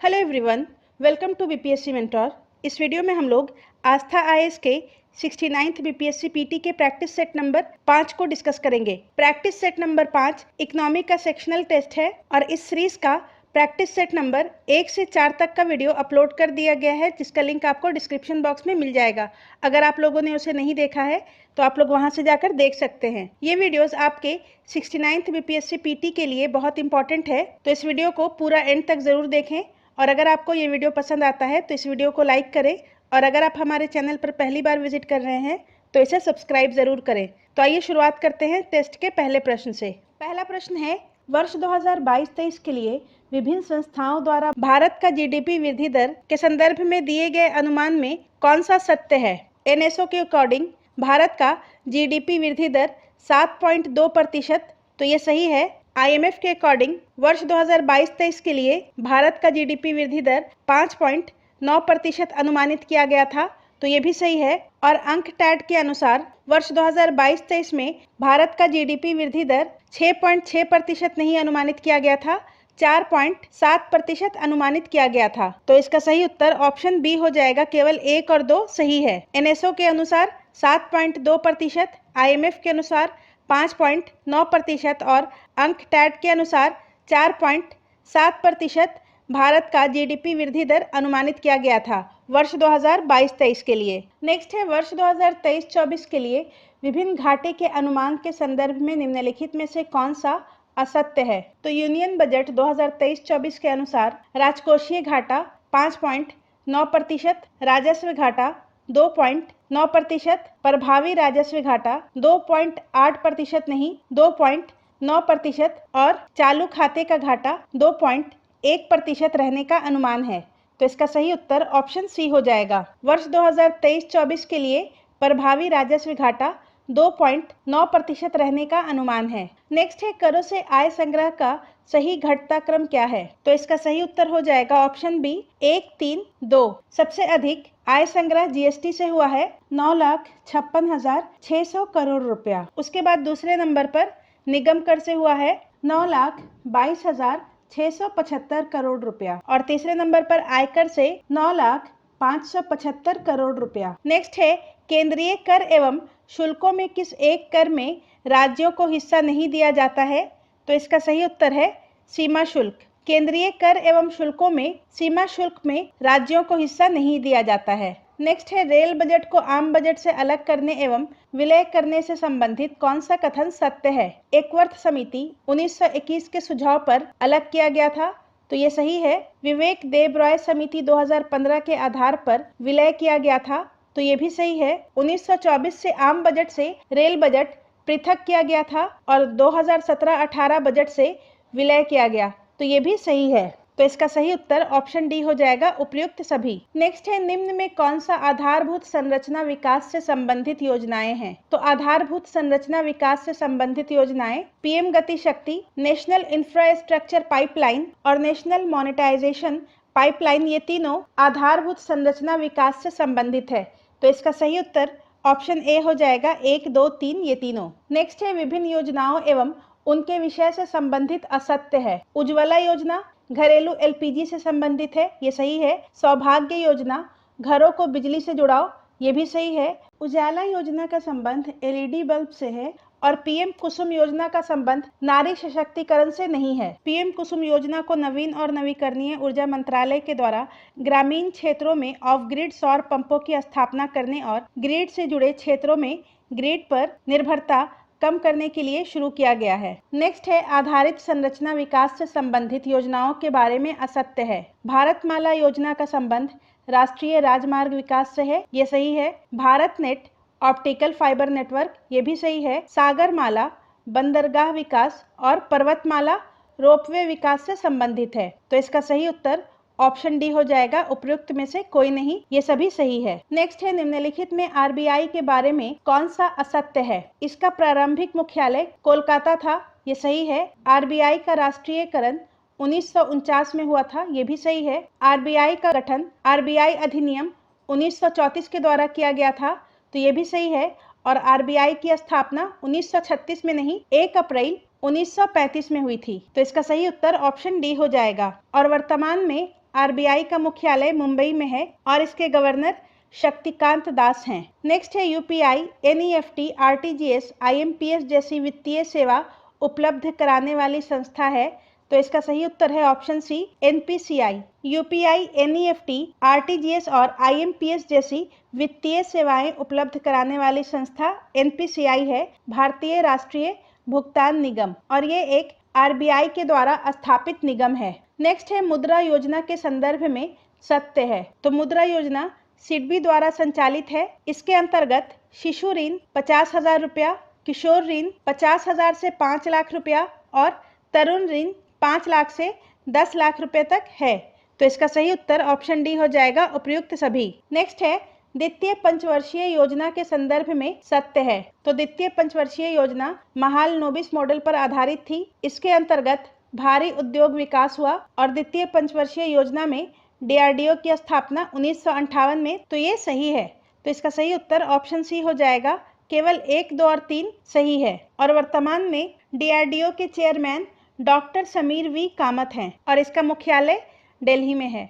Hello everyone, welcome to BPSC mentor. इस video में हम लोग आस्था आईएएस के 69th बीपीएससी पीटी के प्रैक्टिस सेट नंबर 5 को डिस्कस करेंगे। प्रैक्टिस सेट नंबर 5 इकोनॉमी का सेक्शनल टेस्ट है और इस सीरीज का प्रैक्टिस सेट नंबर 1 से 4 तक का वीडियो अपलोड कर दिया गया है, जिसका लिंक आपको डिस्क्रिप्शन बॉक्स में मिल जाएगा। अगर आप लोगों ने उसे नहीं देखा है तो आप लोग वहां से जाकर देख सकते हैं। ये वीडियोस आपके 69th बीपीएससी पीटी के लिए बहुत इंपॉर्टेंट है, तो इस वीडियो को पूरा एंड तक जरूर देखें। और अगर आपको ये वीडियो पसंद आता है तो इस वीडियो को लाइक करें, और अगर आप हमारे चैनल पर पहली बार विजिट कर रहे हैं तो इसे सब्सक्राइब जरूर करें। तो आइए शुरुआत करते हैं टेस्ट के पहले प्रश्न से। पहला प्रश्न है, वर्ष 2022-23 के लिए विभिन्न संस्थाओं द्वारा भारत का जीडीपी वृद्धि दर के संदर्भ में दिए गए अनुमान में कौन सा सत्य है। एनएसओ के अकॉर्डिंग भारत का जीडीपी वृद्धि दर 7.2%, तो ये सही है। आईएमएफ के अकॉर्डिंग वर्ष 2022-23 के लिए भारत का जीडीपी वृद्धि दर 5.9% अनुमानित किया गया था, तो ये भी सही है। और अंकटैड के अनुसार वर्ष 2022-23 में भारत का जीडीपी वृद्धि दर 6.6% नहीं अनुमानित किया गया था, 4.7% अनुमानित किया गया था। तो इसका सही उत्तर ऑप्शन बी हो जाएगा। केवल 1 और 2 सही है। एनएसओ के अनुसार 7.2%, आईएमएफ के अनुसार 5.9% और अंकटैड के अनुसार 4.7% भारत का जीडीपी वृद्धि दर अनुमानित किया गया था वर्ष 2022-23 के लिए। नेक्स्ट है, वर्ष 2023-24 के लिए विभिन्न घाटे के अनुमान के संदर्भ में निम्नलिखित में से कौन सा असत्य है। तो यूनियन बजट 2023-24 के अनुसार राजकोषीय घाटा 5.9%, राजस्व घाटा 2.9%, प्रभावी राजस्व घाटा 2.8% नहीं 2.9% और चालू खाते का घाटा 2.1% रहने का अनुमान है। तो इसका सही उत्तर ऑप्शन सी हो जाएगा। वर्ष 2023-24 के लिए प्रभावी राजस्व घाटा 2.9% रहने का अनुमान है। नेक्स्ट है, करों से आय संग्रह का सही घटता क्रम क्या है। तो इसका सही उत्तर हो जाएगा ऑप्शन बी 1, 3, 2। सबसे अधिक आय संग्रह जीएसटी से हुआ है 9,56,600 करोड़ रुपया। उसके बाद दूसरे नंबर पर निगम कर से हुआ है 9,22,675 करोड़ रुपया और तीसरे नंबर पर आयकर से 9,05,75 करोड़ रुपया। नेक्स्ट है, केंद्रीय कर एवं शुल्कों में किस एक कर में राज्यों को हिस्सा नहीं दिया जाता है। तो इसका सही उत्तर है सीमा शुल्क। केंद्रीय कर एवं शुल्कों में सीमा शुल्क में राज्यों को हिस्सा नहीं दिया जाता है। नेक्स्ट है, रेल बजट को आम बजट से अलग करने एवं विलय करने से संबंधित कौन सा कथन सत्य है। एकवर्थ समिति 1921 के सुझाव पर अलग किया गया था, तो ये सही है। विवेक देबरॉय समिति 2015 के आधार पर विलय किया गया था, तो ये भी सही है। 1924 से आम बजट से रेल बजट पृथक किया गया था और 2017-18 बजट से विलय किया गया, तो ये भी सही है। तो इसका सही उत्तर ऑप्शन डी हो जाएगा, उपर्युक्त सभी। नेक्स्ट है, निम्न में कौन सा आधारभूत संरचना विकास से संबंधित योजनाएं हैं। तो आधारभूत संरचना विकास से संबंधित योजनाएं पीएम गति शक्ति, नेशनल इंफ्रास्ट्रक्चर पाइपलाइन और नेशनल मोनेटाइजेशन पाइपलाइन, ये तीनों आधारभूत संरचना विकास से संबंधित है। तो इसका सही उत्तर ऑप्शन ए हो जाएगा, 1, 2, 3 ये तीनों। नेक्स्ट है, विभिन्न योजनाओं एवं उनके विषय से संबंधित असत्य है। उज्ज्वला योजना घरेलू एलपीजी से संबंधित है, ये सही है। सौभाग्य योजना घरों को बिजली से जुड़ाओ, ये भी सही है। उजाला योजना का संबंध एलईडी बल्ब से है और पीएम कुसुम योजना का संबंध नारी सशक्तिकरण से नहीं है। पीएम कुसुम योजना को नवीन और नवीकरणीय ऊर्जा मंत्रालय के द्वारा ग्रामीण क्षेत्रों में ऑफ ग्रिड सौर पंपों की स्थापना करने और ग्रिड से जुड़े क्षेत्रों में ग्रिड पर निर्भरता कम करने के लिए शुरू किया गया है। नेक्स्ट है, आधारित संरचना विकास से संबंधित योजनाओं के बारे में असत्य है। भारतमाला योजना का संबंध राष्ट्रीय राजमार्ग विकास से है, ये सही है। Bharat net optical fibre network, ये भी सही है। सागरमाला बंदरगाह विकास और पर्वतमाला रोपवे विकास से संबंधित है, तो इसका सही उत्तर ऑप्शन डी हो जाएगा, उपयुक्त में से कोई नहीं, ये सभी सही है। नेक्स्ट है, निम्नलिखित में आरबीआई के बारे में कौन सा असत्य है। इसका प्रारंभिक मुख्यालय कोलकाता था, ये सही है। आरबीआई का राष्ट्रीयकरण 1949 में हुआ था, ये भी सही है। आरबीआई का गठन आरबीआई अधिनियम 1934 के द्वारा किया गया था, तो ये भी सही है। और आरबीआई की स्थापना 1936 में नहीं 1 अप्रैल 1935 में हुई थी, तो इसका सही उत्तर ऑप्शन डी हो जाएगा। और वर्तमान में आरबीआई का मुख्यालय मुंबई में है और इसके गवर्नर शक्तिकांत दास हैं। नेक्स्ट है यूपीआई, एनईएफटी, आरटीजीएस, आईएमपीएस जैसी वित्तीय सेवा उपलब्ध कराने वाली संस्था है। तो इसका सही उत्तर है option C, NPCI. UPI, NEFT, RTGS और आईएमपीएस जैसी वित्तीय सेवाएं उपलब्ध कराने वाली संस्था एनपीसीआई है, भारतीय राष्ट्रीय भुगतान निगम, और ये एक आरबीआई के द्वारा स्थापित निगम है। नेक्स्ट है मुद्रा योजना के संदर्भ में सत्य है। तो मुद्रा योजना सिडबी द्वारा संचालित है। इसके अंतर्गत शिशु ऋण 50,000 रुपया, किशोर ऋण 50,000 से 5 लाख रुपया और तरुण ऋण 5 लाख से 10 लाख रुपए तक है। तो इसका सही उत्तर ऑप्शन डी हो जाएगा, उपयुक्त सभी। नेक्स्ट है द्वितीय पंचवर्षीय योजना के संदर्भ में सत्य है। तो द्वितीय पंचवर्षीय योजना महाल नोबिस मॉडल पर आधारित थी। इसके अंतर्गत भारी उद्योग विकास हुआ और द्वितीय पंचवर्षीय योजना में डीआरडीओ की स्थापना 1958 में। तो ये सही है। तो इसका सही उत्तर ऑप्शन सी हो जाएगा। केवल 1, 2 और 3 सही है। और वर्तमान में डीआरडीओ के chairman doctor Sameer V Kamat हैं और इसका मुख्यालय दिल्ली में है।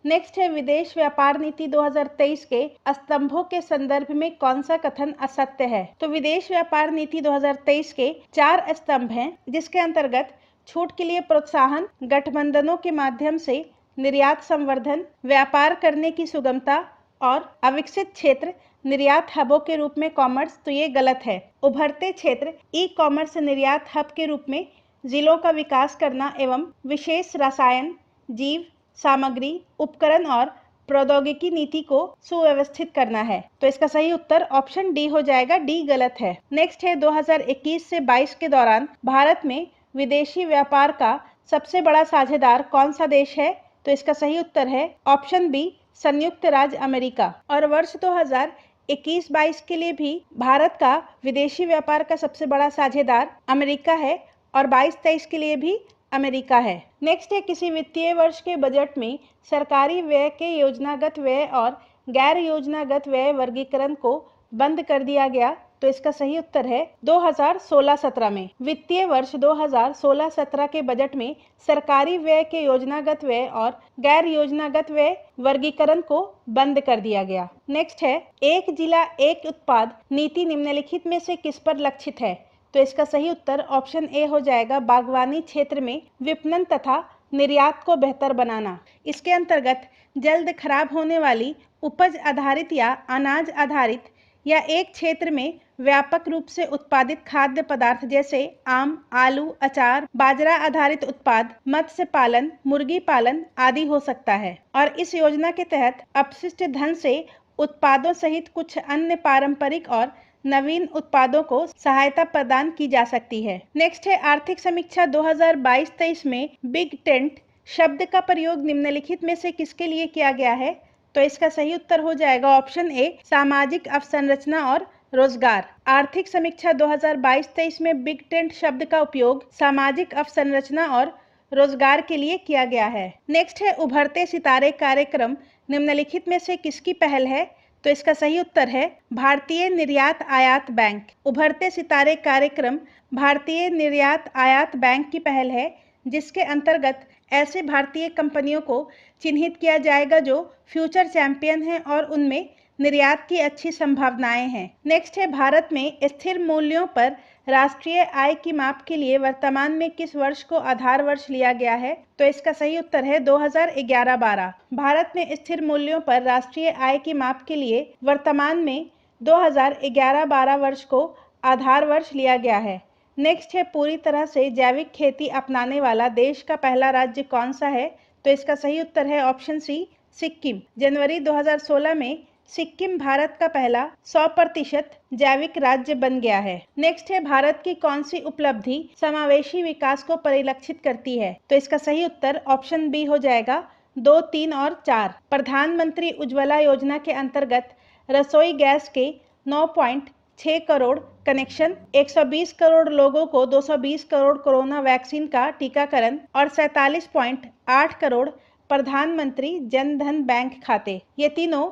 नेक्स्ट है विदेश व्यापार नीति 2023 के स्तंभों के संदर्भ में कौन सा कथन असत्य है। तो विदेश व्यापार नीति 2023 के 4 स्तंभ हैं, जिसके अंतर्गत छूट के लिए प्रोत्साहन, गठबंधनों के माध्यम से निर्यात संवर्धन, व्यापार करने की सुगमता और अविकसित क्षेत्र निर्यात हबों के रूप में कॉमर्स। तो ये गलत है। उभरते क्षेत्र ई कॉमर्स निर्यात हब के रूप में जिलों का विकास करना एवं विशेष रसायन, जीव सामग्री, उपकरण और प्रौद्योगिकी नीति को सुव्यवस्थित करना है। तो इसका सही उत्तर ऑप्शन डी हो जाएगा, डी गलत है। नेक्स्ट है 2021 से 22 के दौरान भारत में विदेशी व्यापार का सबसे बड़ा साझेदार कौन सा देश है। तो इसका सही उत्तर है ऑप्शन बी, संयुक्त राज्य अमेरिका। और वर्ष 2021-22 के लिए भी भारत का विदेशी व्यापार का सबसे बड़ा साझेदार अमेरिका है और 22-23 के लिए भी अमेरिका है। नेक्स्ट है किसी वित्तीय वर्ष के बजट में सरकारी व्यय के योजनागत व्यय और गैर योजनागत व्यय वर्गीकरण को बंद कर दिया गया। तो इसका सही उत्तर है 2016-17 में वित्तीय वर्ष 2016-17 के बजट में सरकारी व्यय के योजनागत व्यय और गैर योजनागत व्यय वर्गीकरण को बंद कर दिया गया। नेक्स्ट है एक जिला एक उत्पाद नीति निम्नलिखित में से किस पर लक्षित है। तो इसका सही उत्तर ऑप्शन ए हो जाएगा, बागवानी क्षेत्र में विपणन तथा निर्यात को बेहतर बनाना। इसके अंतर्गत जल्द खराब होने वाली उपज आधारित या अनाज आधारित या एक क्षेत्र में व्यापक रूप से उत्पादित खाद्य पदार्थ जैसे आम, आलू, अचार, बाजरा आधारित उत्पाद, मत्स्य पालन, मुर्गी पालन आदि हो सकता है। और इस योजना के तहत अपशिष्ट धन से उत्पादों सहित कुछ अन्य पारंपरिक और नवीन उत्पादों को सहायता प्रदान की जा सकती है। नेक्स्ट है आर्थिक समीक्षा 2022-23 में बिग टेंट शब्द का प्रयोग निम्नलिखित में से किसके लिए किया गया है। तो इसका सही उत्तर हो जाएगा ऑप्शन ए, सामाजिक अवसंरचना और रोजगार। आर्थिक समीक्षा 2022-23 में बिग टेंट शब्द का उपयोग सामाजिक अवसंरचना और रोजगार के लिए किया गया है। नेक्स्ट है उभरते सितारे कार्यक्रम निम्नलिखित में से किसकी पहल है। तो इसका सही उत्तर है भारतीय निर्यात आयात बैंक। उभरते सितारे कार्यक्रम भारतीय निर्यात आयात बैंक की पहल है, जिसके अंतर्गत ऐसे भारतीय कंपनियों को चिन्हित किया जाएगा जो फ्यूचर चैंपियन हैं और उनमें निर्यात की अच्छी संभावनाएं हैं। नेक्स्ट है भारत में स्थिर मूल्यों पर राष्ट्रीय आय की माप के लिए वर्तमान में किस वर्ष को आधार वर्ष लिया गया है। तो इसका सही उत्तर है 2011-12। भारत में स्थिर मूल्यों पर राष्ट्रीय आय की माप के लिए वर्तमान में 2011-12 वर्ष को आधार वर्ष लिया गया है। नेक्स्ट है पूरी तरह से जैविक खेती अपनाने वाला देश का पहला राज्य कौन सा है। तो इसका सही उत्तर है ऑप्शन सी, सिक्किम। जनवरी 2016 में सिक्किम भारत का पहला 100% जैविक राज्य बन गया है। नेक्स्ट है भारत की कौन सी उपलब्धि समावेशी विकास को परिलक्षित करती है। तो इसका सही उत्तर ऑप्शन बी हो जाएगा, 2, 3 और 4। प्रधानमंत्री उज्ज्वला योजना के अंतर्गत रसोई गैस के 9.6 करोड़ कनेक्शन, 120 करोड़ लोगों को 220 करोड़ कोरोना वैक्सीन का टीकाकरण और 47.8 करोड़ प्रधानमंत्री जन धन बैंक खाते, ये तीनों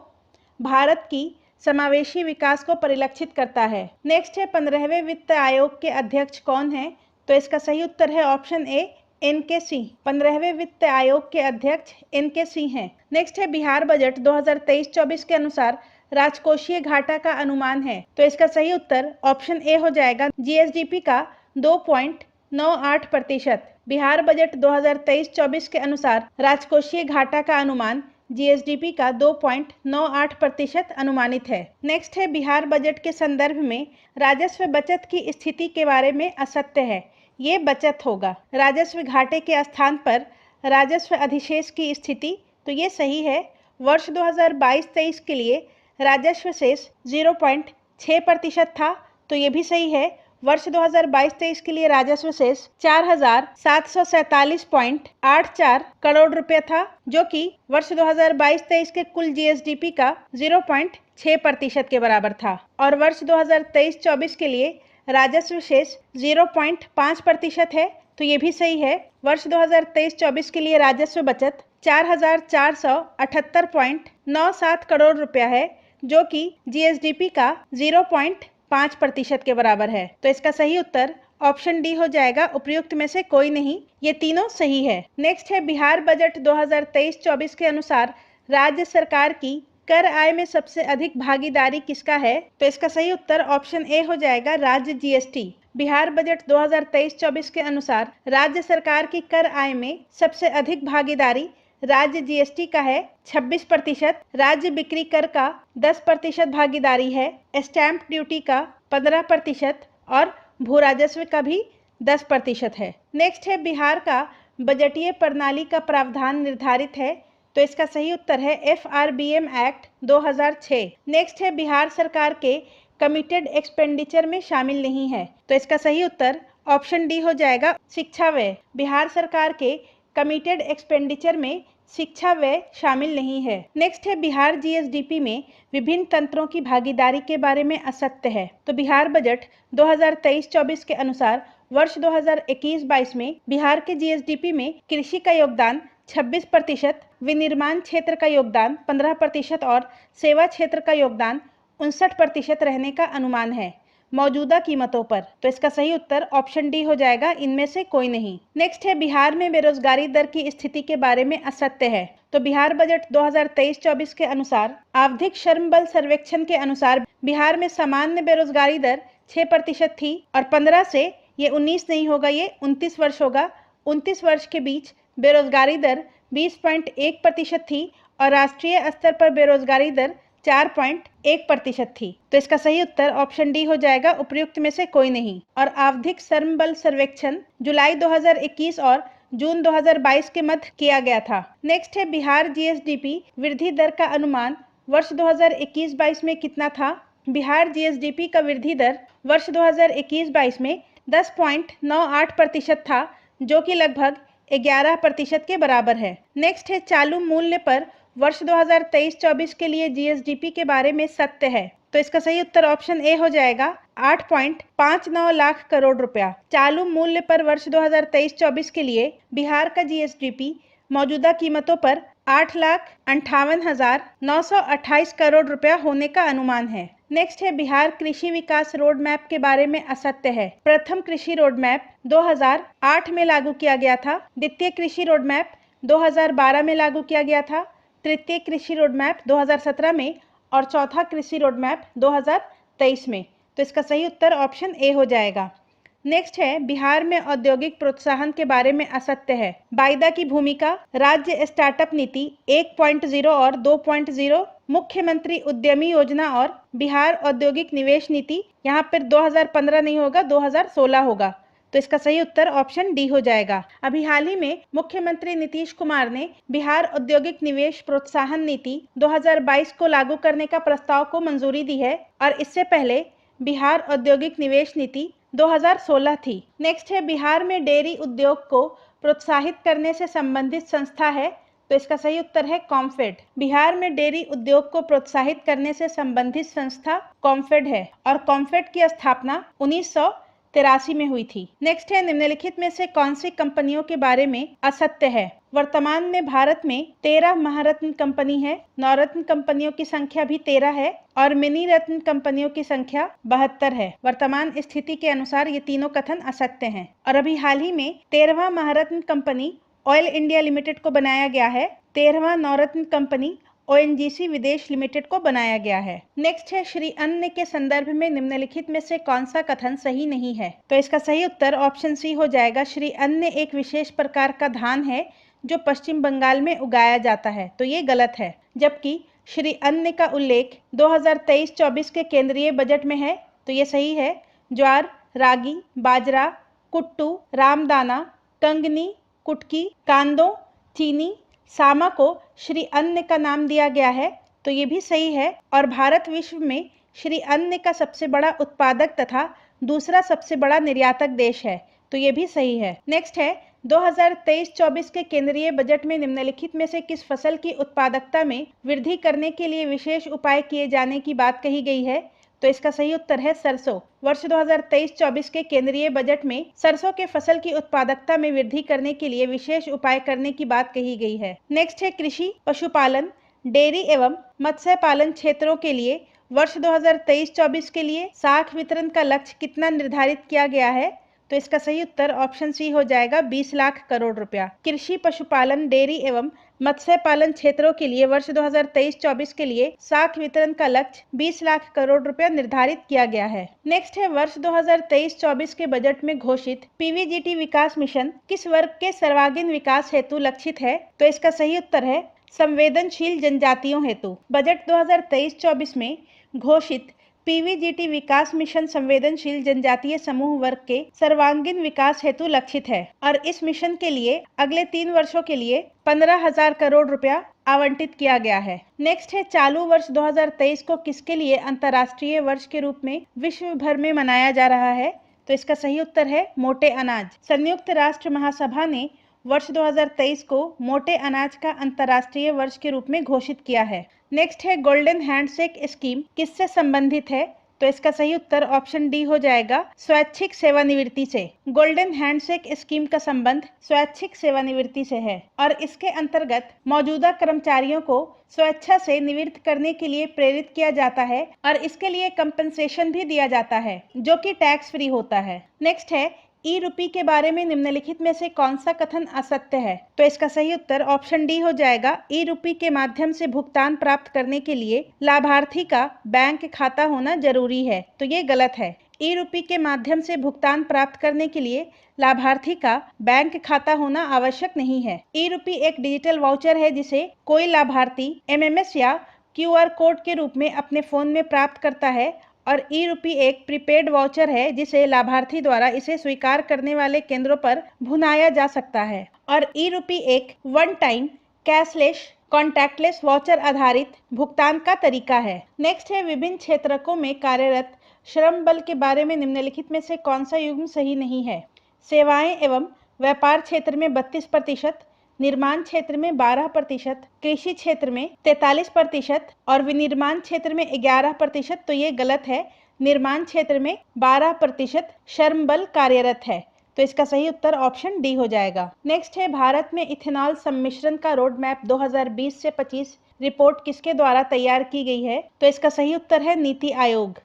भारत की समावेशी विकास को परिलक्षित करता है। नेक्स्ट है 15वें वित्त आयोग के अध्यक्ष कौन है? तो इसका सही उत्तर है ऑप्शन ए एन.के. सिंह। 15वें वित्त आयोग के अध्यक्ष एन.के. सिंह हैं। नेक्स्ट है बिहार बजट 2023-24 के अनुसार राजकोषीय घाटा का अनुमान है। तो इसका सही उत्तर ऑप्शन ए हो जाएगा जीएसडीपी का 2.98%। बिहार बजट 2023-24 के अनुसार राजकोषीय घाटा का अनुमान जीएसडीपी का 2.98% अनुमानित है। नेक्स्ट है बिहार बजट के संदर्भ में राजस्व बचत की स्थिति के बारे में असत्य है, ये बचत होगा। राजस्व घाटे के स्थान पर राजस्व अधिशेष की स्थिति, तो ये सही है। वर्ष 2022-23 के लिए राजस्व शेष 0.6% था, तो ये भी सही है। वर्ष 2022-23 के लिए राजस्व शेष 4,747.84 करोड़ रुपए था, जो कि वर्ष 2022-23 के कुल जीएसडीपी का 0.6% के बराबर था। और वर्ष 2023-24 के लिए राजस्व शेष 0.5% है, तो ये भी सही है। वर्ष 2023-24 के लिए राजस्व बचत 4,478.97 करोड़ रुपया है, जो कि जीएसडीपी का 0.5% के बराबर है। तो इसका सही उत्तर ऑप्शन डी हो जाएगा, उपयुक्त में से कोई नहीं, ये तीनों सही है। नेक्स्ट है बिहार बजट 2023-24 के अनुसार राज्य सरकार की कर आय में सबसे अधिक भागीदारी किसका है? तो इसका सही उत्तर ऑप्शन ए हो जाएगा राज्य जीएसटी। बिहार बजट 2023-24 के अनुसार राज्य सरकार की कर आय में सबसे अधिक भागीदारी राज्य जीएसटी का है 26%, राज्य बिक्री कर का 10% भागीदारी है, स्टैंप ड्यूटी का 15% और भू राजस्व का भी 10% है। नेक्स्ट है बिहार का बजटीय प्रणाली का प्रावधान निर्धारित है, तो इसका सही उत्तर है FRBM एक्ट 2006। नेक्स्ट है बिहार सरकार के कमिटेड एक्सपेंडिचर में शामिल नहीं है, तो इसका सही उत्तर ऑप्शन डी हो जाएगा शिक्षा व्यय। बिहार सरकार के कमिटेड एक्सपेंडिचर में शिक्षा व्यय शामिल नहीं है। नेक्स्ट है बिहार जीएसडीपी में विभिन्न तंत्रों की भागीदारी के बारे में असत्य है। तो बिहार बजट 2023-24 के अनुसार वर्ष 2021-22 में बिहार के जीएसडीपी में कृषि का योगदान 26%, विनिर्माण क्षेत्र का योगदान 15% और सेवा क्षेत्र का योगदान 59% रहने का अनुमान है मौजूदा कीमतों पर। तो इसका सही उत्तर ऑप्शन डी हो जाएगा, इनमें से कोई नहीं। नेक्स्ट है बिहार में बेरोजगारी दर की स्थिति के बारे में असत्य है। तो बिहार बजट 2023-24 के अनुसार आवधिक श्रम बल सर्वेक्षण के अनुसार बिहार में सामान्य बेरोजगारी दर 6% थी और 15 से ये 19 नहीं होगा, ये 29 वर्ष होगा। 29 वर्ष के बीच बेरोजगारी दर 20.1% थी और राष्ट्रीय स्तर पर बेरोजगारी दर 4.1% थी। तो इसका सही उत्तर ऑप्शन डी हो जाएगा, उपयुक्त में से कोई नहीं। और आवधिक श्रम बल सर्वेक्षण जुलाई 2021 और जून 2022 के मध्य किया गया था। नेक्स्ट है बिहार जीएसडीपी वृद्धि दर का अनुमान वर्ष 2021-22 में कितना था? बिहार जीएसडीपी का वृद्धि दर वर्ष 2021-22 में 10.98% था, जो कि लगभग 11% के बराबर है। नेक्स्ट है चालू मूल्य पर वर्ष 2023-24 के लिए जीएसडीपी के बारे में सत्य है। तो इसका सही उत्तर ऑप्शन ए हो जाएगा 8.59 लाख करोड़ रुपया। चालू मूल्य पर वर्ष 2023-24 के लिए बिहार का जीएसडीपी मौजूदा कीमतों पर 8,58,928 करोड़ रुपया होने का अनुमान है। नेक्स्ट है बिहार कृषि विकास रोड मैप के बारे में असत्य है। प्रथम कृषि रोड मैप 2008 में लागू किया गया था, द्वितीय कृषि रोड मैप 2012 में लागू किया गया था, तृतीय कृषि रोड मैप 2017 में और चौथा कृषि रोड मैप 2023 में। तो इसका सही उत्तर ऑप्शन ए हो जाएगा। नेक्स्ट है बिहार में औद्योगिक प्रोत्साहन के बारे में असत्य है। वायदा की भूमिका, राज्य स्टार्टअप नीति 1.0 और 2.0, मुख्यमंत्री उद्यमी योजना और बिहार औद्योगिक निवेश नीति, यहाँ पर 2015 नहीं होगा, 2016 होगा। तो इसका सही उत्तर ऑप्शन डी हो जाएगा। अभी हाल ही में मुख्यमंत्री नीतीश कुमार ने बिहार औद्योगिक निवेश प्रोत्साहन नीति 2022 को लागू करने का प्रस्ताव को मंजूरी दी है और इससे पहले बिहार औद्योगिक निवेश नीति 2016 थी। नेक्स्ट है बिहार में डेयरी उद्योग को प्रोत्साहित करने से संबंधित संस्था है, तो इसका सही उत्तर है कॉम्फेड। बिहार में डेयरी उद्योग को प्रोत्साहित करने से संबंधित संस्था कॉम्फेड है और कॉम्फेड की स्थापना 1983 में हुई थी। नेक्स्ट है, निम्नलिखित में से कौन सी कंपनियों के बारे में असत्य है? वर्तमान में भारत में 13 महारत्न कंपनी है, नवरत्न कंपनियों की संख्या भी 13 है और मिनी रत्न कंपनियों की संख्या 72 है। वर्तमान स्थिति के अनुसार ये तीनों कथन असत्य हैं। और अभी हाल ही में 13वां महारत्न कंपनी ऑयल इंडिया लिमिटेड को बनाया गया है। 13वां नवरत्न कंपनी ONGC विदेश लिमिटेड को बनाया गया है। नेक्स्ट है, श्री अन्न के संदर्भ में निम्नलिखित में से कौन सा कथन सही नहीं है? तो इसका सही उत्तर ऑप्शन सी हो जाएगा। श्री अन्न एक विशेष प्रकार का धान है जो पश्चिम बंगाल में उगाया जाता है, तो ये गलत है। जबकि श्री अन्न का उल्लेख 2023-24 के केंद्रीय बजट में है, तो ये सही है। ज्वार, रागी, बाजरा, कुट्टू, रामदाना, कंगनी, कुटकी, कांदो, चीनी, सामा को श्री अन्न का नाम दिया गया है, तो ये भी सही है। और भारत विश्व में श्री अन्न का सबसे बड़ा उत्पादक तथा दूसरा सबसे बड़ा निर्यातक देश है, तो ये भी सही है। नेक्स्ट है, 2023-24 के केंद्रीय बजट में निम्नलिखित में से किस फसल की उत्पादकता में वृद्धि करने के लिए विशेष उपाय किए जाने की बात कही गई है? तो इसका सही उत्तर है सरसों। वर्ष 2023-24 के केंद्रीय बजट में सरसों के फसल की उत्पादकता में वृद्धि करने के लिए विशेष उपाय करने की बात कही गई है। नेक्स्ट है, कृषि, पशुपालन, डेयरी एवं मत्स्य पालन क्षेत्रों के लिए वर्ष 2023-24 के लिए साख वितरण का लक्ष्य कितना निर्धारित किया गया है? तो इसका सही उत्तर ऑप्शन सी हो जाएगा, 20 लाख करोड़ रुपया। कृषि, पशुपालन, डेयरी एवं मत्स्य पालन क्षेत्रों के लिए वर्ष 2023-24 के लिए साख वितरण का लक्ष्य 20 लाख करोड़ रुपया निर्धारित किया गया है। नेक्स्ट है, वर्ष 2023-24 के बजट में घोषित PVGT विकास मिशन किस वर्ग के सर्वांगीण विकास हेतु लक्षित है? तो इसका सही उत्तर है संवेदनशील जनजातियों हेतु। बजट 2023-24 में घोषित PVGT विकास मिशन संवेदनशील जनजातीय समूह वर्ग के सर्वांगीण विकास हेतु लक्षित है और इस मिशन के लिए अगले 3 वर्षों के लिए 15,000 करोड़ रुपया आवंटित किया गया है। नेक्स्ट है, चालू वर्ष 2023 को किसके लिए अंतर्राष्ट्रीय वर्ष के रूप में विश्व भर में मनाया जा रहा है? तो इसका सही उत्तर है मोटे अनाज। संयुक्त राष्ट्र महासभा ने वर्ष 2023 को मोटे अनाज का अंतर्राष्ट्रीय वर्ष के रूप में घोषित किया है। नेक्स्ट है, गोल्डन हैंडशेक स्कीम किससे संबंधित है? तो इसका सही उत्तर ऑप्शन डी हो जाएगा, स्वैच्छिक सेवानिवृत्ति से। गोल्डन हैंडशेक स्कीम का संबंध स्वैच्छिक सेवानिवृत्ति से है और इसके अंतर्गत मौजूदा कर्मचारियों को स्वेच्छा से निवृत्त करने के लिए प्रेरित किया जाता है और इसके लिए कंपनसेशन भी दिया जाता है जो कि टैक्स फ्री होता है। नेक्स्ट है, ई-रूपी के बारे में निम्नलिखित में से कौन सा कथन असत्य है? तो इसका सही उत्तर ऑप्शन डी हो जाएगा, ई-रूपी के माध्यम से भुगतान प्राप्त करने के लिए लाभार्थी का बैंक खाता होना जरूरी है, तो ये गलत है। ई-रूपी के माध्यम से भुगतान प्राप्त करने के लिए लाभार्थी का बैंक खाता होना आवश्यक नहीं है। ई-रूपी एक डिजिटल वाउचर है जिसे कोई लाभार्थी MMS या QR कोड के रूप में अपने फोन में प्राप्त करता है और ई-रूपी एक प्रीपेड वाउचर है जिसे लाभार्थी द्वारा इसे स्वीकार करने वाले केंद्रों पर भुनाया जा सकता है। और ई-रूपी एक one time cashless contactless voucher आधारित भुगतान का तरीका है। नेक्स्ट है, विभिन्न क्षेत्रकों में कार्यरत श्रम बल के बारे में निम्नलिखित में से कौन सा युग्म सही नहीं है? सेवाएं एवं व्यापार क्षेत्र में 32%, निर्माण क्षेत्र में 12%, कृषि क्षेत्र में 43% और विनिर्माण क्षेत्र में 11%, तो ये गलत है। निर्माण क्षेत्र में 12% श्रम बल कार्यरत है, तो इसका सही उत्तर ऑप्शन डी हो जाएगा। नेक्स्ट है, भारत में इथेनॉल सम्मिश्रण का रोड मैप 2020 से 25 रिपोर्ट किसके द्वारा तैयार की गई है? तो इसका सही उत्तर है नीति आयोग।